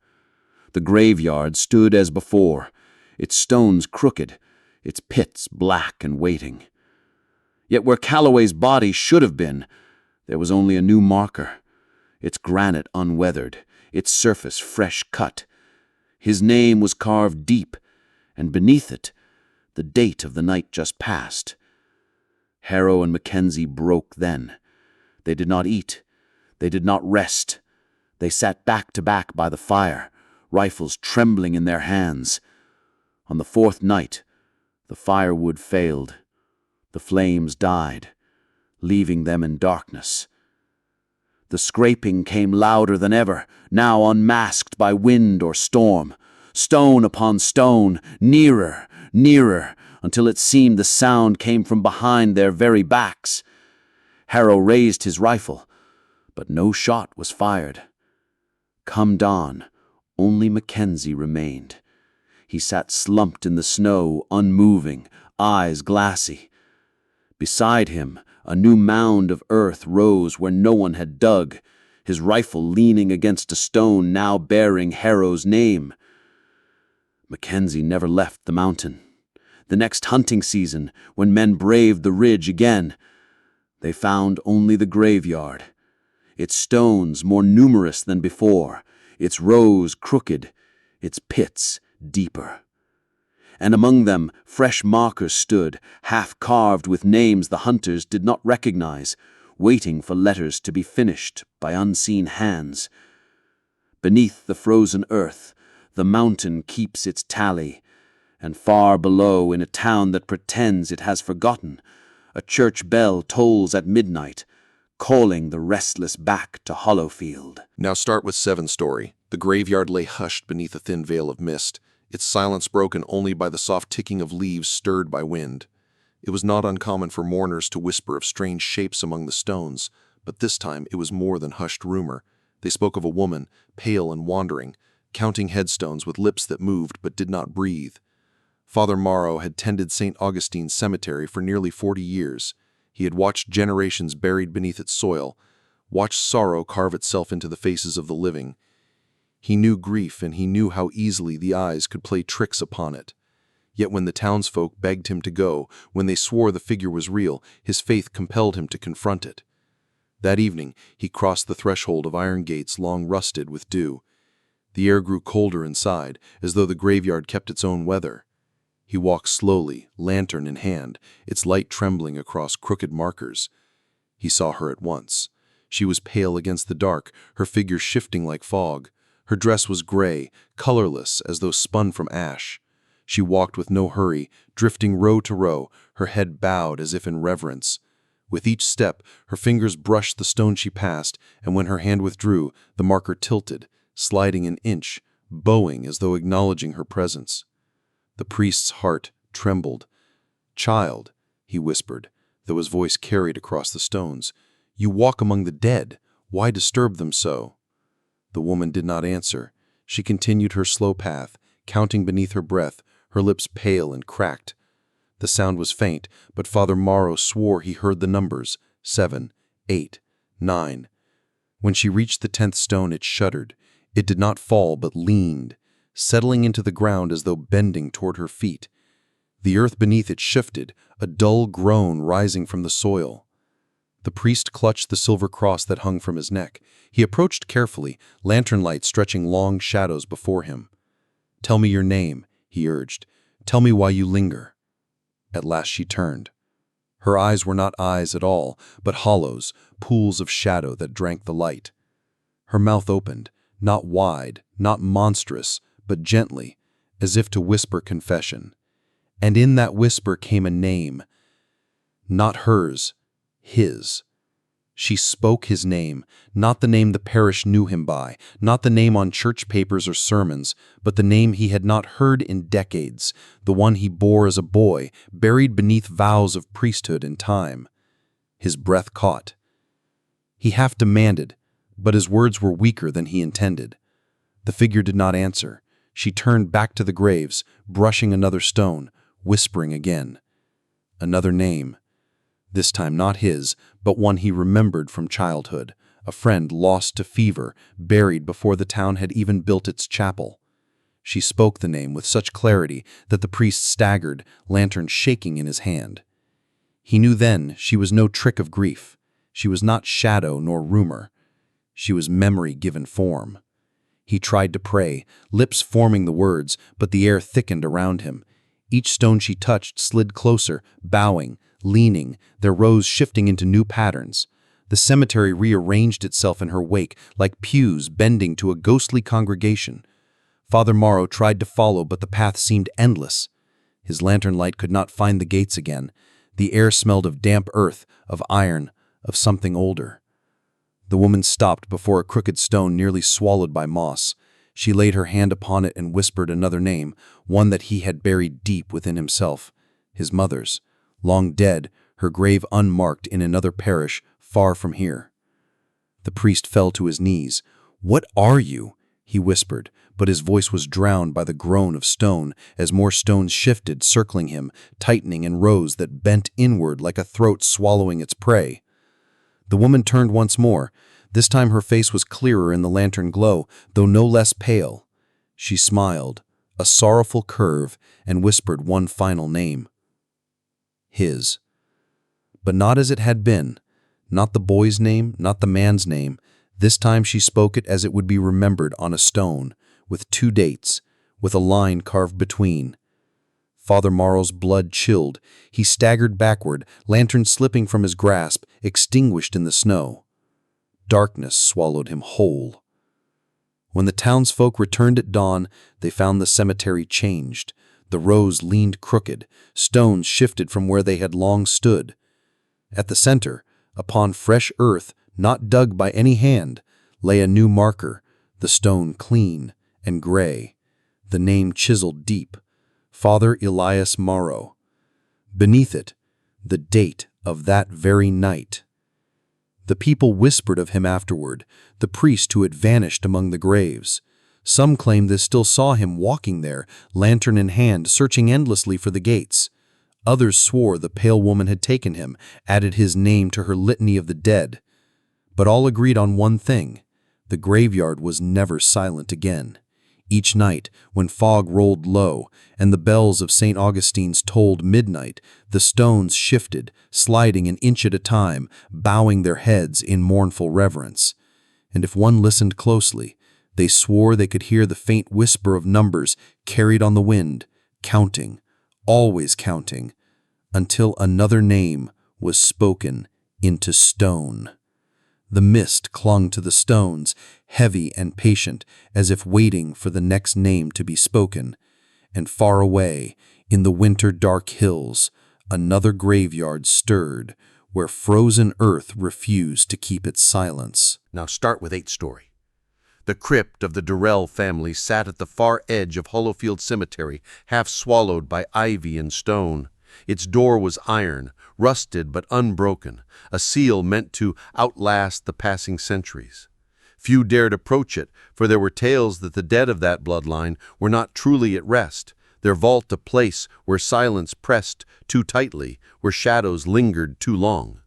The graveyard stood as before, its stones crooked, its pits black and waiting. Yet where Calloway's body should have been, there was only a new marker, its granite unweathered, its surface fresh cut. His name was carved deep, and beneath it, the date of the night just past. Harrow and Mackenzie broke then. They did not eat. They did not rest. They sat back to back by the fire, rifles trembling in their hands. On the fourth night, the firewood failed. The flames died, leaving them in darkness. The scraping came louder than ever, now unmasked by wind or storm. Stone upon stone, nearer, nearer, until it seemed the sound came from behind their very backs. Harrow raised his rifle, but no shot was fired. Come dawn, only Mackenzie remained. He sat slumped in the snow, unmoving, eyes glassy. Beside him, a new mound of earth rose where no one had dug, his rifle leaning against a stone now bearing Harrow's name. Mackenzie never left the mountain. The next hunting season, when men braved the ridge again, they found only the graveyard, its stones more numerous than before, its rows crooked, its pits deeper. And among them fresh markers stood, half-carved with names the hunters did not recognize, waiting for letters to be finished by unseen hands. Beneath the frozen earth, the mountain keeps its tally, and far below, in a town that pretends it has forgotten, a church bell tolls at midnight, calling the restless back to Holoffield. Now start with 7 story. The graveyard lay hushed beneath a thin veil of mist, its silence broken only by the soft ticking of leaves stirred by wind. It was not uncommon for mourners to whisper of strange shapes among the stones, but this time it was more than hushed rumor. They spoke of a woman, pale and wandering, counting headstones with lips that moved but did not breathe. Father Morrow had tended St. Augustine's cemetery for nearly 40 years. He had watched generations buried beneath its soil, watched sorrow carve itself into the faces of the living. He knew grief, and he knew how easily the eyes could play tricks upon it. Yet when the townsfolk begged him to go, when they swore the figure was real, his faith compelled him to confront it. That evening, he crossed the threshold of iron gates long rusted with dew. The air grew colder inside, as though the graveyard kept its own weather. He walked slowly, lantern in hand, its light trembling across crooked markers. He saw her at once. She was pale against the dark, her figure shifting like fog. Her dress was gray, colorless as though spun from ash. She walked with no hurry, drifting row to row, her head bowed as if in reverence. With each step, her fingers brushed the stone she passed, and when her hand withdrew, the marker tilted, sliding an inch, bowing as though acknowledging her presence. The priest's heart trembled. "Child," he whispered, though his voice carried across the stones, "you walk among the dead. Why disturb them so?" The woman did not answer. She continued her slow path, counting beneath her breath, her lips pale and cracked. The sound was faint, but Father Morrow swore he heard the numbers, 7, 8, 9. When she reached the 10th stone, it shuddered. It did not fall, but leaned, settling into the ground as though bending toward her feet. The earth beneath it shifted, a dull groan rising from the soil. The priest clutched the silver cross that hung from his neck. He approached carefully, lantern light stretching long shadows before him. "Tell me your name," he urged. "Tell me why you linger." At last she turned. Her eyes were not eyes at all, but hollows, pools of shadow that drank the light. Her mouth opened, not wide, not monstrous, but gently, as if to whisper confession. And in that whisper came a name. Not hers, his. She spoke his name, not the name the parish knew him by, not the name on church papers or sermons, but the name he had not heard in decades, the one he bore as a boy, buried beneath vows of priesthood and time. His breath caught. He half demanded, but his words were weaker than he intended. The figure did not answer. She turned back to the graves, brushing another stone, whispering again. Another name. This time not his, but one he remembered from childhood, a friend lost to fever, buried before the town had even built its chapel. She spoke the name with such clarity that the priest staggered, lantern shaking in his hand. He knew then she was no trick of grief. She was not shadow nor rumor. She was memory given form. He tried to pray, lips forming the words, but the air thickened around him. Each stone she touched slid closer, bowing, leaning, their rows shifting into new patterns. The cemetery rearranged itself in her wake, like pews bending to a ghostly congregation. Father Morrow tried to follow, but the path seemed endless. His lantern light could not find the gates again. The air smelled of damp earth, of iron, of something older. The woman stopped before a crooked stone nearly swallowed by moss. She laid her hand upon it and whispered another name, one that he had buried deep within himself, his mother's. Long dead, her grave unmarked in another parish far from here. The priest fell to his knees. "What are you?" he whispered, but his voice was drowned by the groan of stone as more stones shifted, circling him, tightening in rows that bent inward like a throat swallowing its prey. The woman turned once more. This time her face was clearer in the lantern glow, though no less pale. She smiled, a sorrowful curve, and whispered one final name. His. But not as it had been. Not the boy's name, not the man's name. This time she spoke it as it would be remembered on a stone, with 2 dates, with a line carved between. Father Morrow's blood chilled. He staggered backward, lantern slipping from his grasp, extinguished in the snow. Darkness swallowed him whole. When the townsfolk returned at dawn, they found the cemetery changed. The rows leaned crooked, stones shifted from where they had long stood. At the center, upon fresh earth, not dug by any hand, lay a new marker, the stone clean and gray, the name chiseled deep, Father Elias Morrow. Beneath it, the date of that very night. The people whispered of him afterward, the priest who had vanished among the graves. Some claimed they still saw him walking there, lantern in hand, searching endlessly for the gates. Others swore the pale woman had taken him, added his name to her litany of the dead. But all agreed on one thing: the graveyard was never silent again. Each night, when fog rolled low and the bells of St. Augustine's tolled midnight, the stones shifted, sliding an inch at a time, bowing their heads in mournful reverence. And if one listened closely, they swore they could hear the faint whisper of numbers carried on the wind, counting, always counting, until another name was spoken into stone. The mist clung to the stones, heavy and patient, as if waiting for the next name to be spoken. And far away, in the winter-dark hills, another graveyard stirred, where frozen earth refused to keep its silence. Now start with 8th story. The crypt of the Durrell family sat at the far edge of Holoffield Cemetery, half swallowed by ivy and stone. Its door was iron, rusted but unbroken, a seal meant to outlast the passing centuries. Few dared approach it, for there were tales that the dead of that bloodline were not truly at rest, their vault a place where silence pressed too tightly, where shadows lingered too long.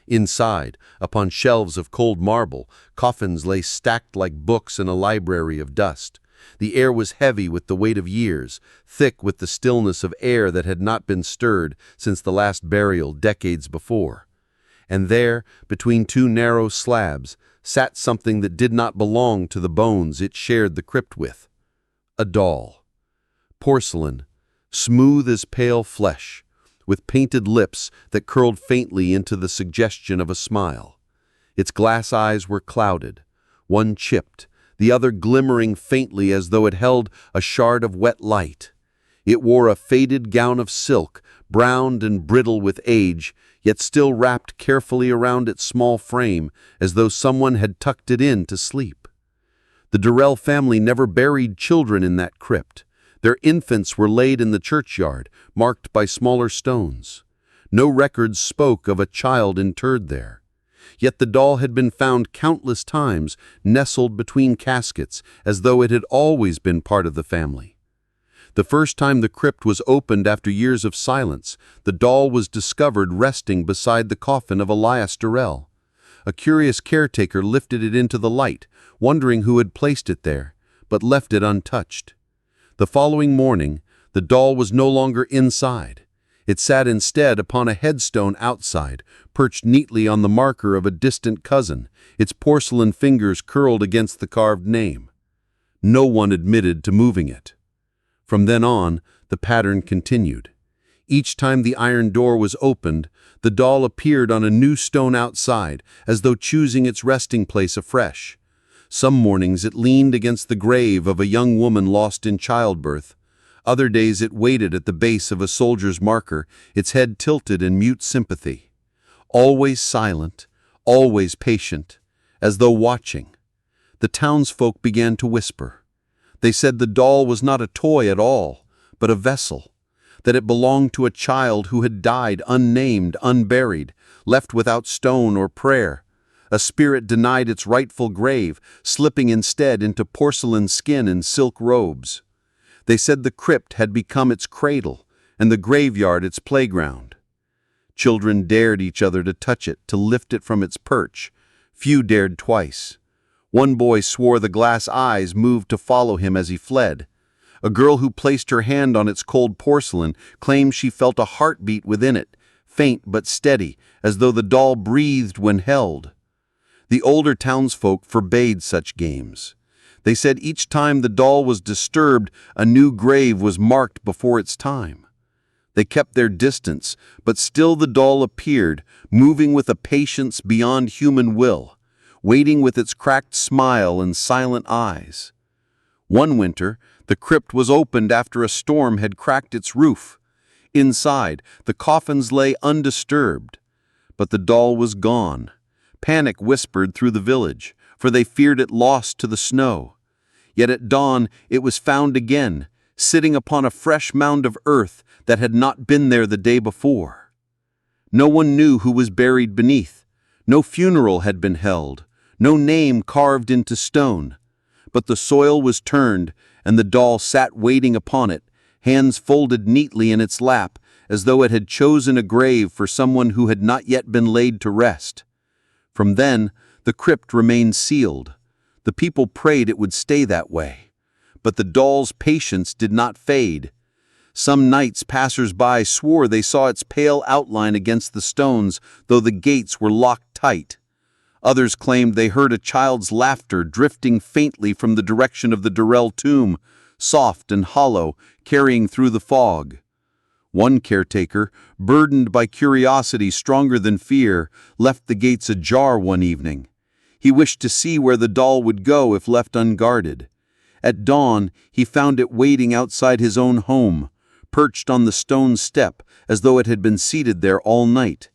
Inside, upon shelves of cold marble, coffins lay stacked like books in a library of dust. The air was heavy with the weight of years, thick with the stillness of air that had not been stirred since the last burial decades before. And there, between two narrow slabs, sat something that did not belong to the bones it shared the crypt with. A doll. Porcelain, smooth as pale flesh, with painted lips that curled faintly into the suggestion of a smile. Its glass eyes were clouded, one chipped, the other glimmering faintly as though it held a shard of wet light. It wore a faded gown of silk, browned and brittle with age, yet still wrapped carefully around its small frame, as though someone had tucked it in to sleep. The Durrell family never buried children in that crypt. Their infants were laid in the churchyard, marked by smaller stones. No records spoke of a child interred there. Yet the doll had been found countless times, nestled between caskets, as though it had always been part of the family. The first time the crypt was opened after years of silence, the doll was discovered resting beside the coffin of Elias Durrell. A curious caretaker lifted it into the light, wondering who had placed it there, but left it untouched. The following morning, the doll was no longer inside. It sat instead upon a headstone outside, perched neatly on the marker of a distant cousin, its porcelain fingers curled against the carved name. No one admitted to moving it. From then on, the pattern continued. Each time the iron door was opened, the doll appeared on a new stone outside, as though choosing its resting place afresh. Some mornings it leaned against the grave of a young woman lost in childbirth. Other days it waited at the base of a soldier's marker, its head tilted in mute sympathy. Always silent, always patient, as though watching. The townsfolk began to whisper. They said the doll was not a toy at all, but a vessel, that it belonged to a child who had died unnamed, unburied, left without stone or prayer. A spirit denied its rightful grave, slipping instead into porcelain skin and silk robes. They said the crypt had become its cradle, and the graveyard its playground. Children dared each other to touch it, to lift it from its perch. Few dared twice. One boy swore the glass eyes moved to follow him as he fled. A girl who placed her hand on its cold porcelain claimed she felt a heartbeat within it, faint but steady, as though the doll breathed when held. The older townsfolk forbade such games. They said each time the doll was disturbed, a new grave was marked before its time. They kept their distance, but still the doll appeared, moving with a patience beyond human will, waiting with its cracked smile and silent eyes. One winter, the crypt was opened after a storm had cracked its roof. Inside, the coffins lay undisturbed, but the doll was gone. Panic whispered through the village, for they feared it lost to the snow. Yet at dawn it was found again, sitting upon a fresh mound of earth that had not been there the day before. No one knew who was buried beneath. No funeral had been held, no name carved into stone. But the soil was turned, and the doll sat waiting upon it, hands folded neatly in its lap, as though it had chosen a grave for someone who had not yet been laid to rest. From then, the crypt remained sealed. The people prayed it would stay that way. But the doll's patience did not fade. Some nights passers-by swore they saw its pale outline against the stones, though the gates were locked tight. Others claimed they heard a child's laughter drifting faintly from the direction of the Durrell tomb, soft and hollow, carrying through the fog. One caretaker, burdened by curiosity stronger than fear, left the gates ajar one evening. He wished to see where the doll would go if left unguarded. At dawn, he found it waiting outside his own home, perched on the stone step as though it had been seated there all night.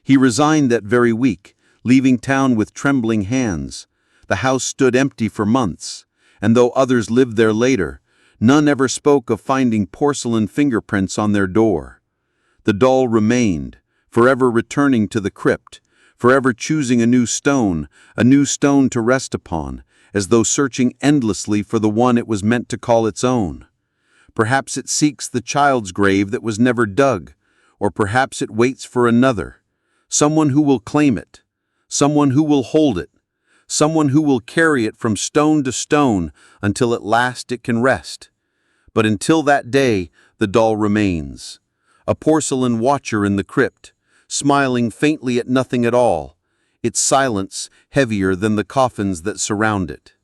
He resigned that very week, leaving town with trembling hands. The house stood empty for months, and though others lived there later, none ever spoke of finding porcelain fingerprints on their door. The doll remained, forever returning to the crypt, forever choosing a new stone to rest upon, as though searching endlessly for the one it was meant to call its own. Perhaps it seeks the child's grave that was never dug, or perhaps it waits for another, someone who will claim it, someone who will hold it, someone who will carry it from stone to stone until at last it can rest. But until that day, the doll remains, a porcelain watcher in the crypt, smiling faintly at nothing at all, its silence heavier than the coffins that surround it.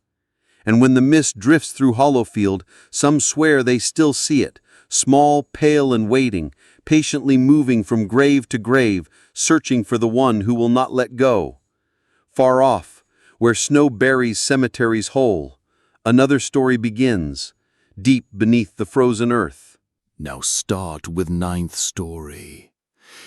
And when the mist drifts through Holoffield, some swear they still see it, small, pale, and waiting, patiently moving from grave to grave, searching for the one who will not let go. Far off, where snow buries cemeteries whole, another story begins, deep beneath the frozen earth. Now start with 9th story.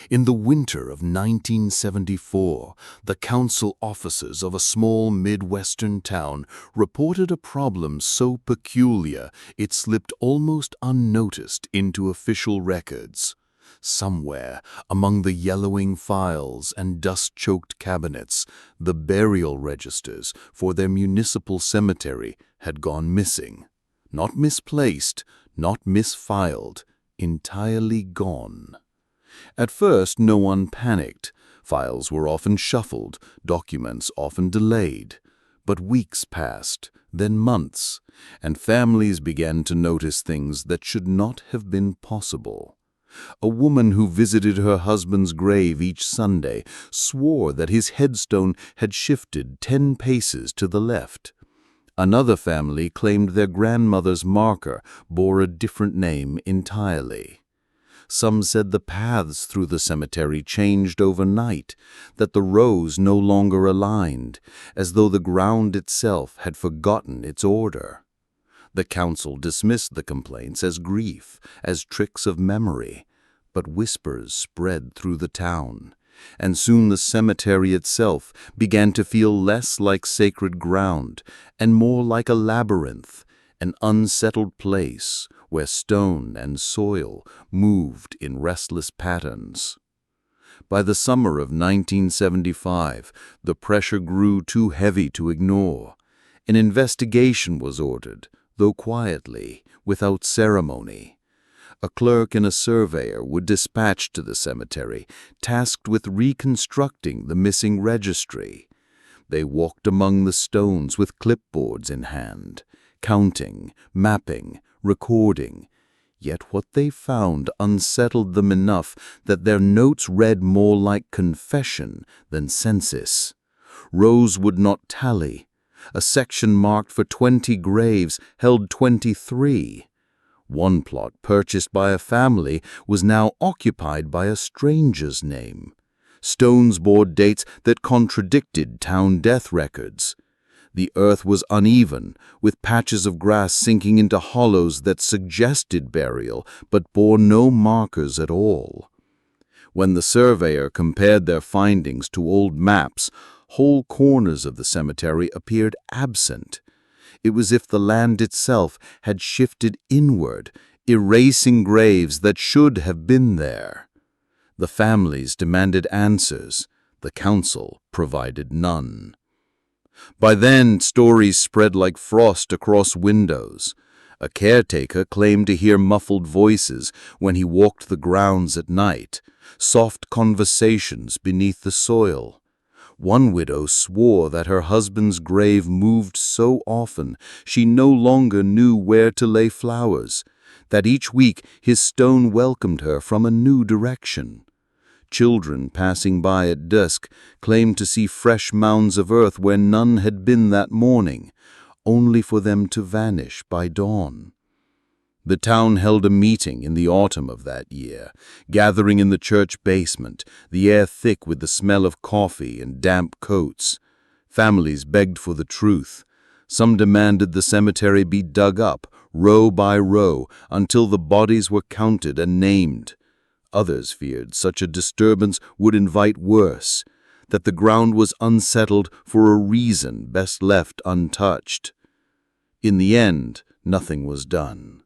In the winter of 1974, the council officers of a small Midwestern town reported a problem so peculiar it slipped almost unnoticed into official records. Somewhere among the yellowing files and dust-choked cabinets, the burial registers for their municipal cemetery had gone missing. Not misplaced, not misfiled, entirely gone. At first, no one panicked. Files were often shuffled, documents often delayed. But weeks passed, then months, and families began to notice things that should not have been possible. A woman who visited her husband's grave each Sunday swore that his headstone had shifted 10 paces to the left. Another family claimed their grandmother's marker bore a different name entirely. Some said the paths through the cemetery changed overnight, that the rows no longer aligned, as though the ground itself had forgotten its order. The council dismissed the complaints as grief, as tricks of memory, but whispers spread through the town, and soon the cemetery itself began to feel less like sacred ground and more like a labyrinth, an unsettled place where stone and soil moved in restless patterns. By the summer of 1975, the pressure grew too heavy to ignore. An investigation was ordered, though quietly, without ceremony. A clerk and a surveyor were dispatched to the cemetery, tasked with reconstructing the missing registry. They walked among the stones with clipboards in hand, counting, mapping, recording, yet what they found unsettled them enough that their notes read more like confession than census. Rows would not tally. A section marked for 20 graves held 23. One plot purchased by a family was now occupied by a stranger's name. Stones bore dates that contradicted town death records. The earth was uneven, with patches of grass sinking into hollows that suggested burial but bore no markers at all. When the surveyor compared their findings to old maps, whole corners of the cemetery appeared absent. It was as if the land itself had shifted inward, erasing graves that should have been there. The families demanded answers. The council provided none. By then, stories spread like frost across windows. A caretaker claimed to hear muffled voices when he walked the grounds at night, soft conversations beneath the soil. One widow swore that her husband's grave moved so often she no longer knew where to lay flowers, that each week his stone welcomed her from a new direction. Children passing by at dusk claimed to see fresh mounds of earth where none had been that morning, only for them to vanish by dawn. The town held a meeting in the autumn of that year, gathering in the church basement, the air thick with the smell of coffee and damp coats. Families begged for the truth. Some demanded the cemetery be dug up, row by row, until the bodies were counted and named. Others feared such a disturbance would invite worse, that the ground was unsettled for a reason best left untouched. In the end, nothing was done.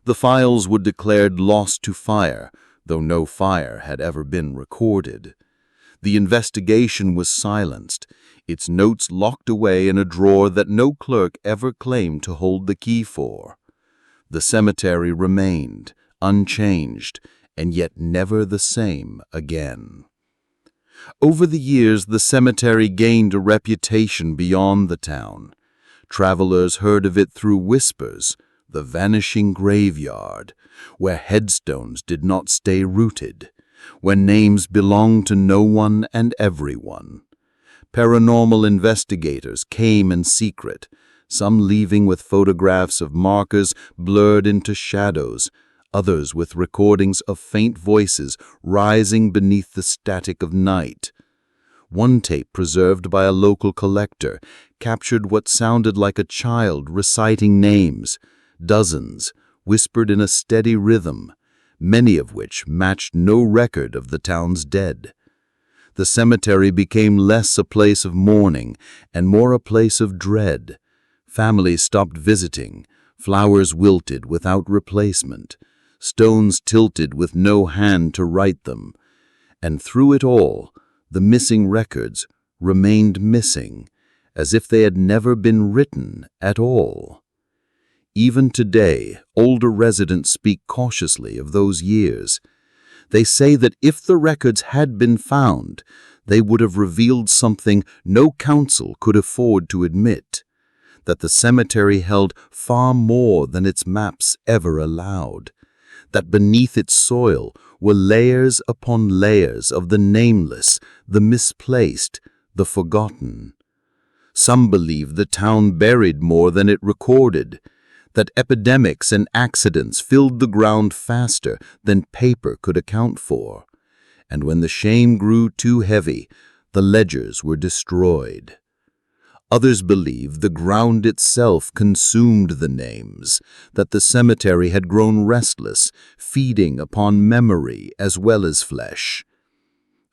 The files were declared lost to fire, though no fire had ever been recorded. The investigation was silenced, its notes locked away in a drawer that no clerk ever claimed to hold the key for. The cemetery remained, unchanged, and yet never the same again. Over the years, the cemetery gained a reputation beyond the town. Travelers heard of it through whispers, the vanishing graveyard, where headstones did not stay rooted, where names belonged to no one and everyone. Paranormal investigators came in secret, some leaving with photographs of markers blurred into shadows, others with recordings of faint voices rising beneath the static of night. One tape preserved by a local collector captured what sounded like a child reciting names, dozens, whispered in a steady rhythm, many of which matched no record of the town's dead. The cemetery became less a place of mourning and more a place of dread. Families stopped visiting, flowers wilted without replacement, stones tilted with no hand to write them, and through it all, the missing records remained missing, as if they had never been written at all. Even today, older residents speak cautiously of those years. They say that if the records had been found, they would have revealed something no council could afford to admit, that the cemetery held far more than its maps ever allowed, that beneath its soil were layers upon layers of the nameless, the misplaced, the forgotten. Some believe the town buried more than it recorded, that epidemics and accidents filled the ground faster than paper could account for, and when the shame grew too heavy, the ledgers were destroyed. Others believe the ground itself consumed the names, that the cemetery had grown restless, feeding upon memory as well as flesh.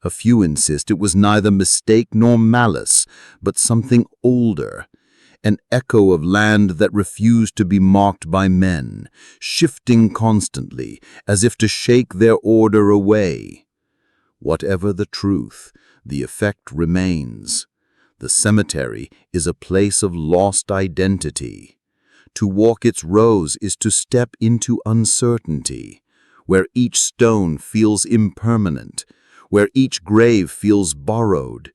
A few insist it was neither mistake nor malice, but something older, an echo of land that refused to be marked by men, shifting constantly as if to shake their order away. Whatever the truth, the effect remains. The cemetery is a place of lost identity. To walk its rows is to step into uncertainty, where each stone feels impermanent, where each grave feels borrowed.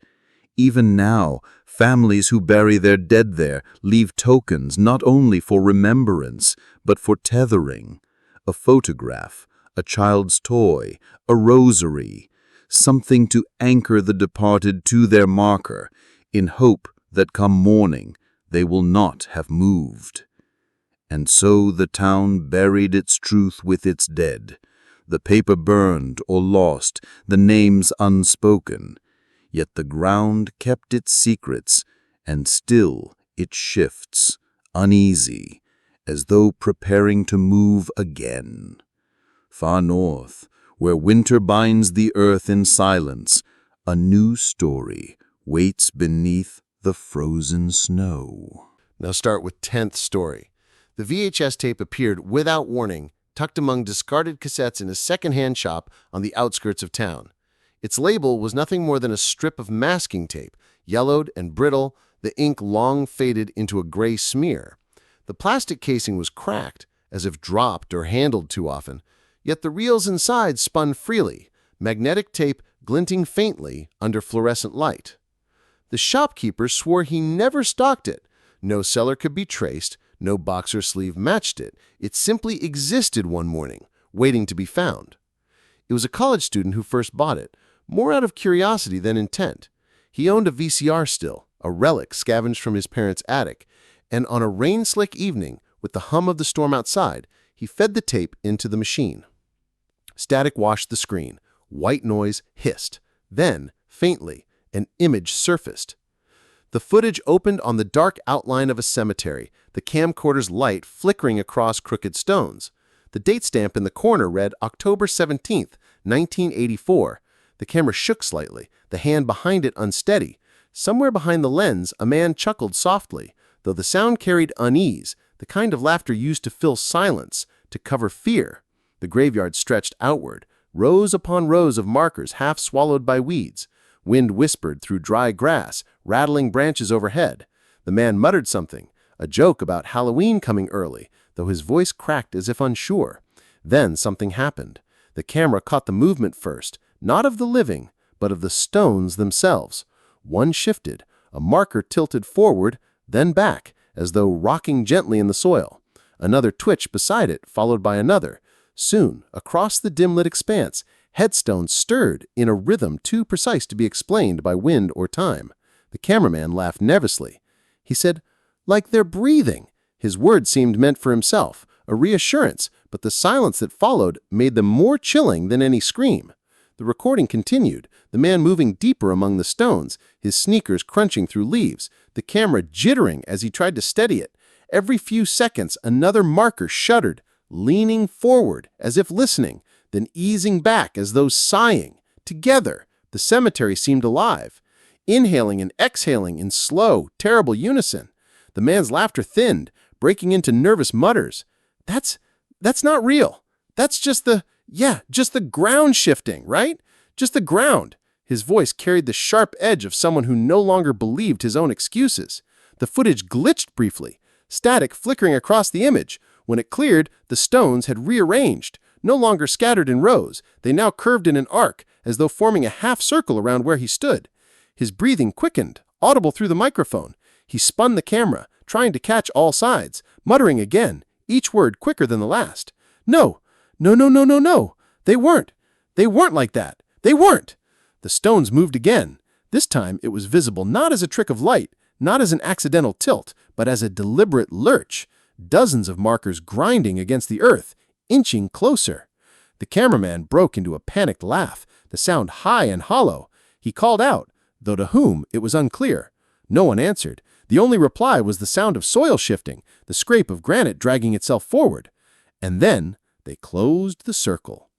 Even now, families who bury their dead there leave tokens not only for remembrance, but for tethering. A photograph, a child's toy, a rosary, something to anchor the departed to their marker, in hope that come morning they will not have moved. And so the town buried its truth with its dead, the paper burned or lost, the names unspoken, yet the ground kept its secrets, and still it shifts, uneasy, as though preparing to move again. Far north, where winter binds the earth in silence, a new story waits beneath the frozen snow. Now start with 10th story. The VHS tape appeared without warning, tucked among discarded cassettes in a second-hand shop on the outskirts of town. Its label was nothing more than a strip of masking tape, yellowed and brittle, the ink long faded into a gray smear. The plastic casing was cracked, as if dropped or handled too often, yet the reels inside spun freely, magnetic tape glinting faintly under fluorescent light. The shopkeeper swore he never stocked it. No seller could be traced, no box or sleeve matched it. It simply existed one morning, waiting to be found. It was a college student who first bought it, more out of curiosity than intent. He owned a VCR still, a relic scavenged from his parents' attic, and on a rain-slick evening, with the hum of the storm outside, he fed the tape into the machine. Static washed the screen. White noise hissed. Then, faintly, an image surfaced. The footage opened on the dark outline of a cemetery, the camcorder's light flickering across crooked stones. The date stamp in the corner read October 17th, 1984. The camera shook slightly, the hand behind it unsteady. Somewhere behind the lens, a man chuckled softly, though the sound carried unease, the kind of laughter used to fill silence, to cover fear. The graveyard stretched outward, rows upon rows of markers half swallowed by weeds. Wind whispered through dry grass, rattling branches overhead. The man muttered something, a joke about Halloween coming early, though his voice cracked as if unsure. Then something happened. The camera caught the movement first, not of the living, but of the stones themselves. One shifted, a marker tilted forward, then back, as though rocking gently in the soil. Another twitch beside it, followed by another. Soon, across the dim-lit expanse, headstones stirred in a rhythm too precise to be explained by wind or time. The cameraman laughed nervously. He said, "Like they're breathing." His words seemed meant for himself, a reassurance, but the silence that followed made them more chilling than any scream. The recording continued, the man moving deeper among the stones, his sneakers crunching through leaves, the camera jittering as he tried to steady it. Every few seconds, another marker shuddered, leaning forward as if listening, then easing back as though sighing. Together, the cemetery seemed alive, inhaling and exhaling in slow, terrible unison. The man's laughter thinned, breaking into nervous mutters. That's not real. That's just the ground shifting, right? Just the ground." His voice carried the sharp edge of someone who no longer believed his own excuses. The footage glitched briefly, static flickering across the image. When it cleared, the stones had rearranged. No longer scattered in rows, they now curved in an arc, as though forming a half circle around where he stood. His breathing quickened, audible through the microphone. He spun the camera, trying to catch all sides, muttering again, each word quicker than the last. No. They weren't like that. They weren't." The stones moved again. This time it was visible not as a trick of light, not as an accidental tilt, but as a deliberate lurch. Dozens of markers grinding against the earth, inching closer. The cameraman broke into a panicked laugh, the sound high and hollow. He called out, though to whom it was unclear. No one answered. The only reply was the sound of soil shifting, the scrape of granite dragging itself forward. And then they closed the circle.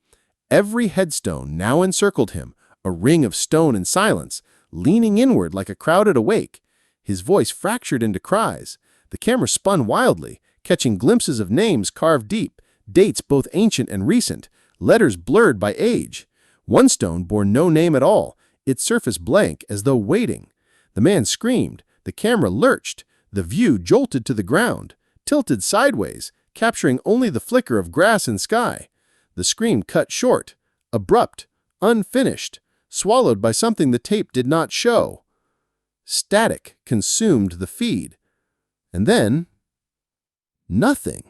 Every headstone now encircled him, a ring of stone and silence, leaning inward like a crowded awake. His voice fractured into cries. The camera spun wildly, catching glimpses of names carved deep, dates both ancient and recent, letters blurred by age. One stone bore no name at all, its surface blank as though waiting. The man screamed, the camera lurched, the view jolted to the ground, tilted sideways, capturing only the flicker of grass and sky. The scream cut short, abrupt, unfinished, swallowed by something the tape did not show. Static consumed the feed. And then, nothing.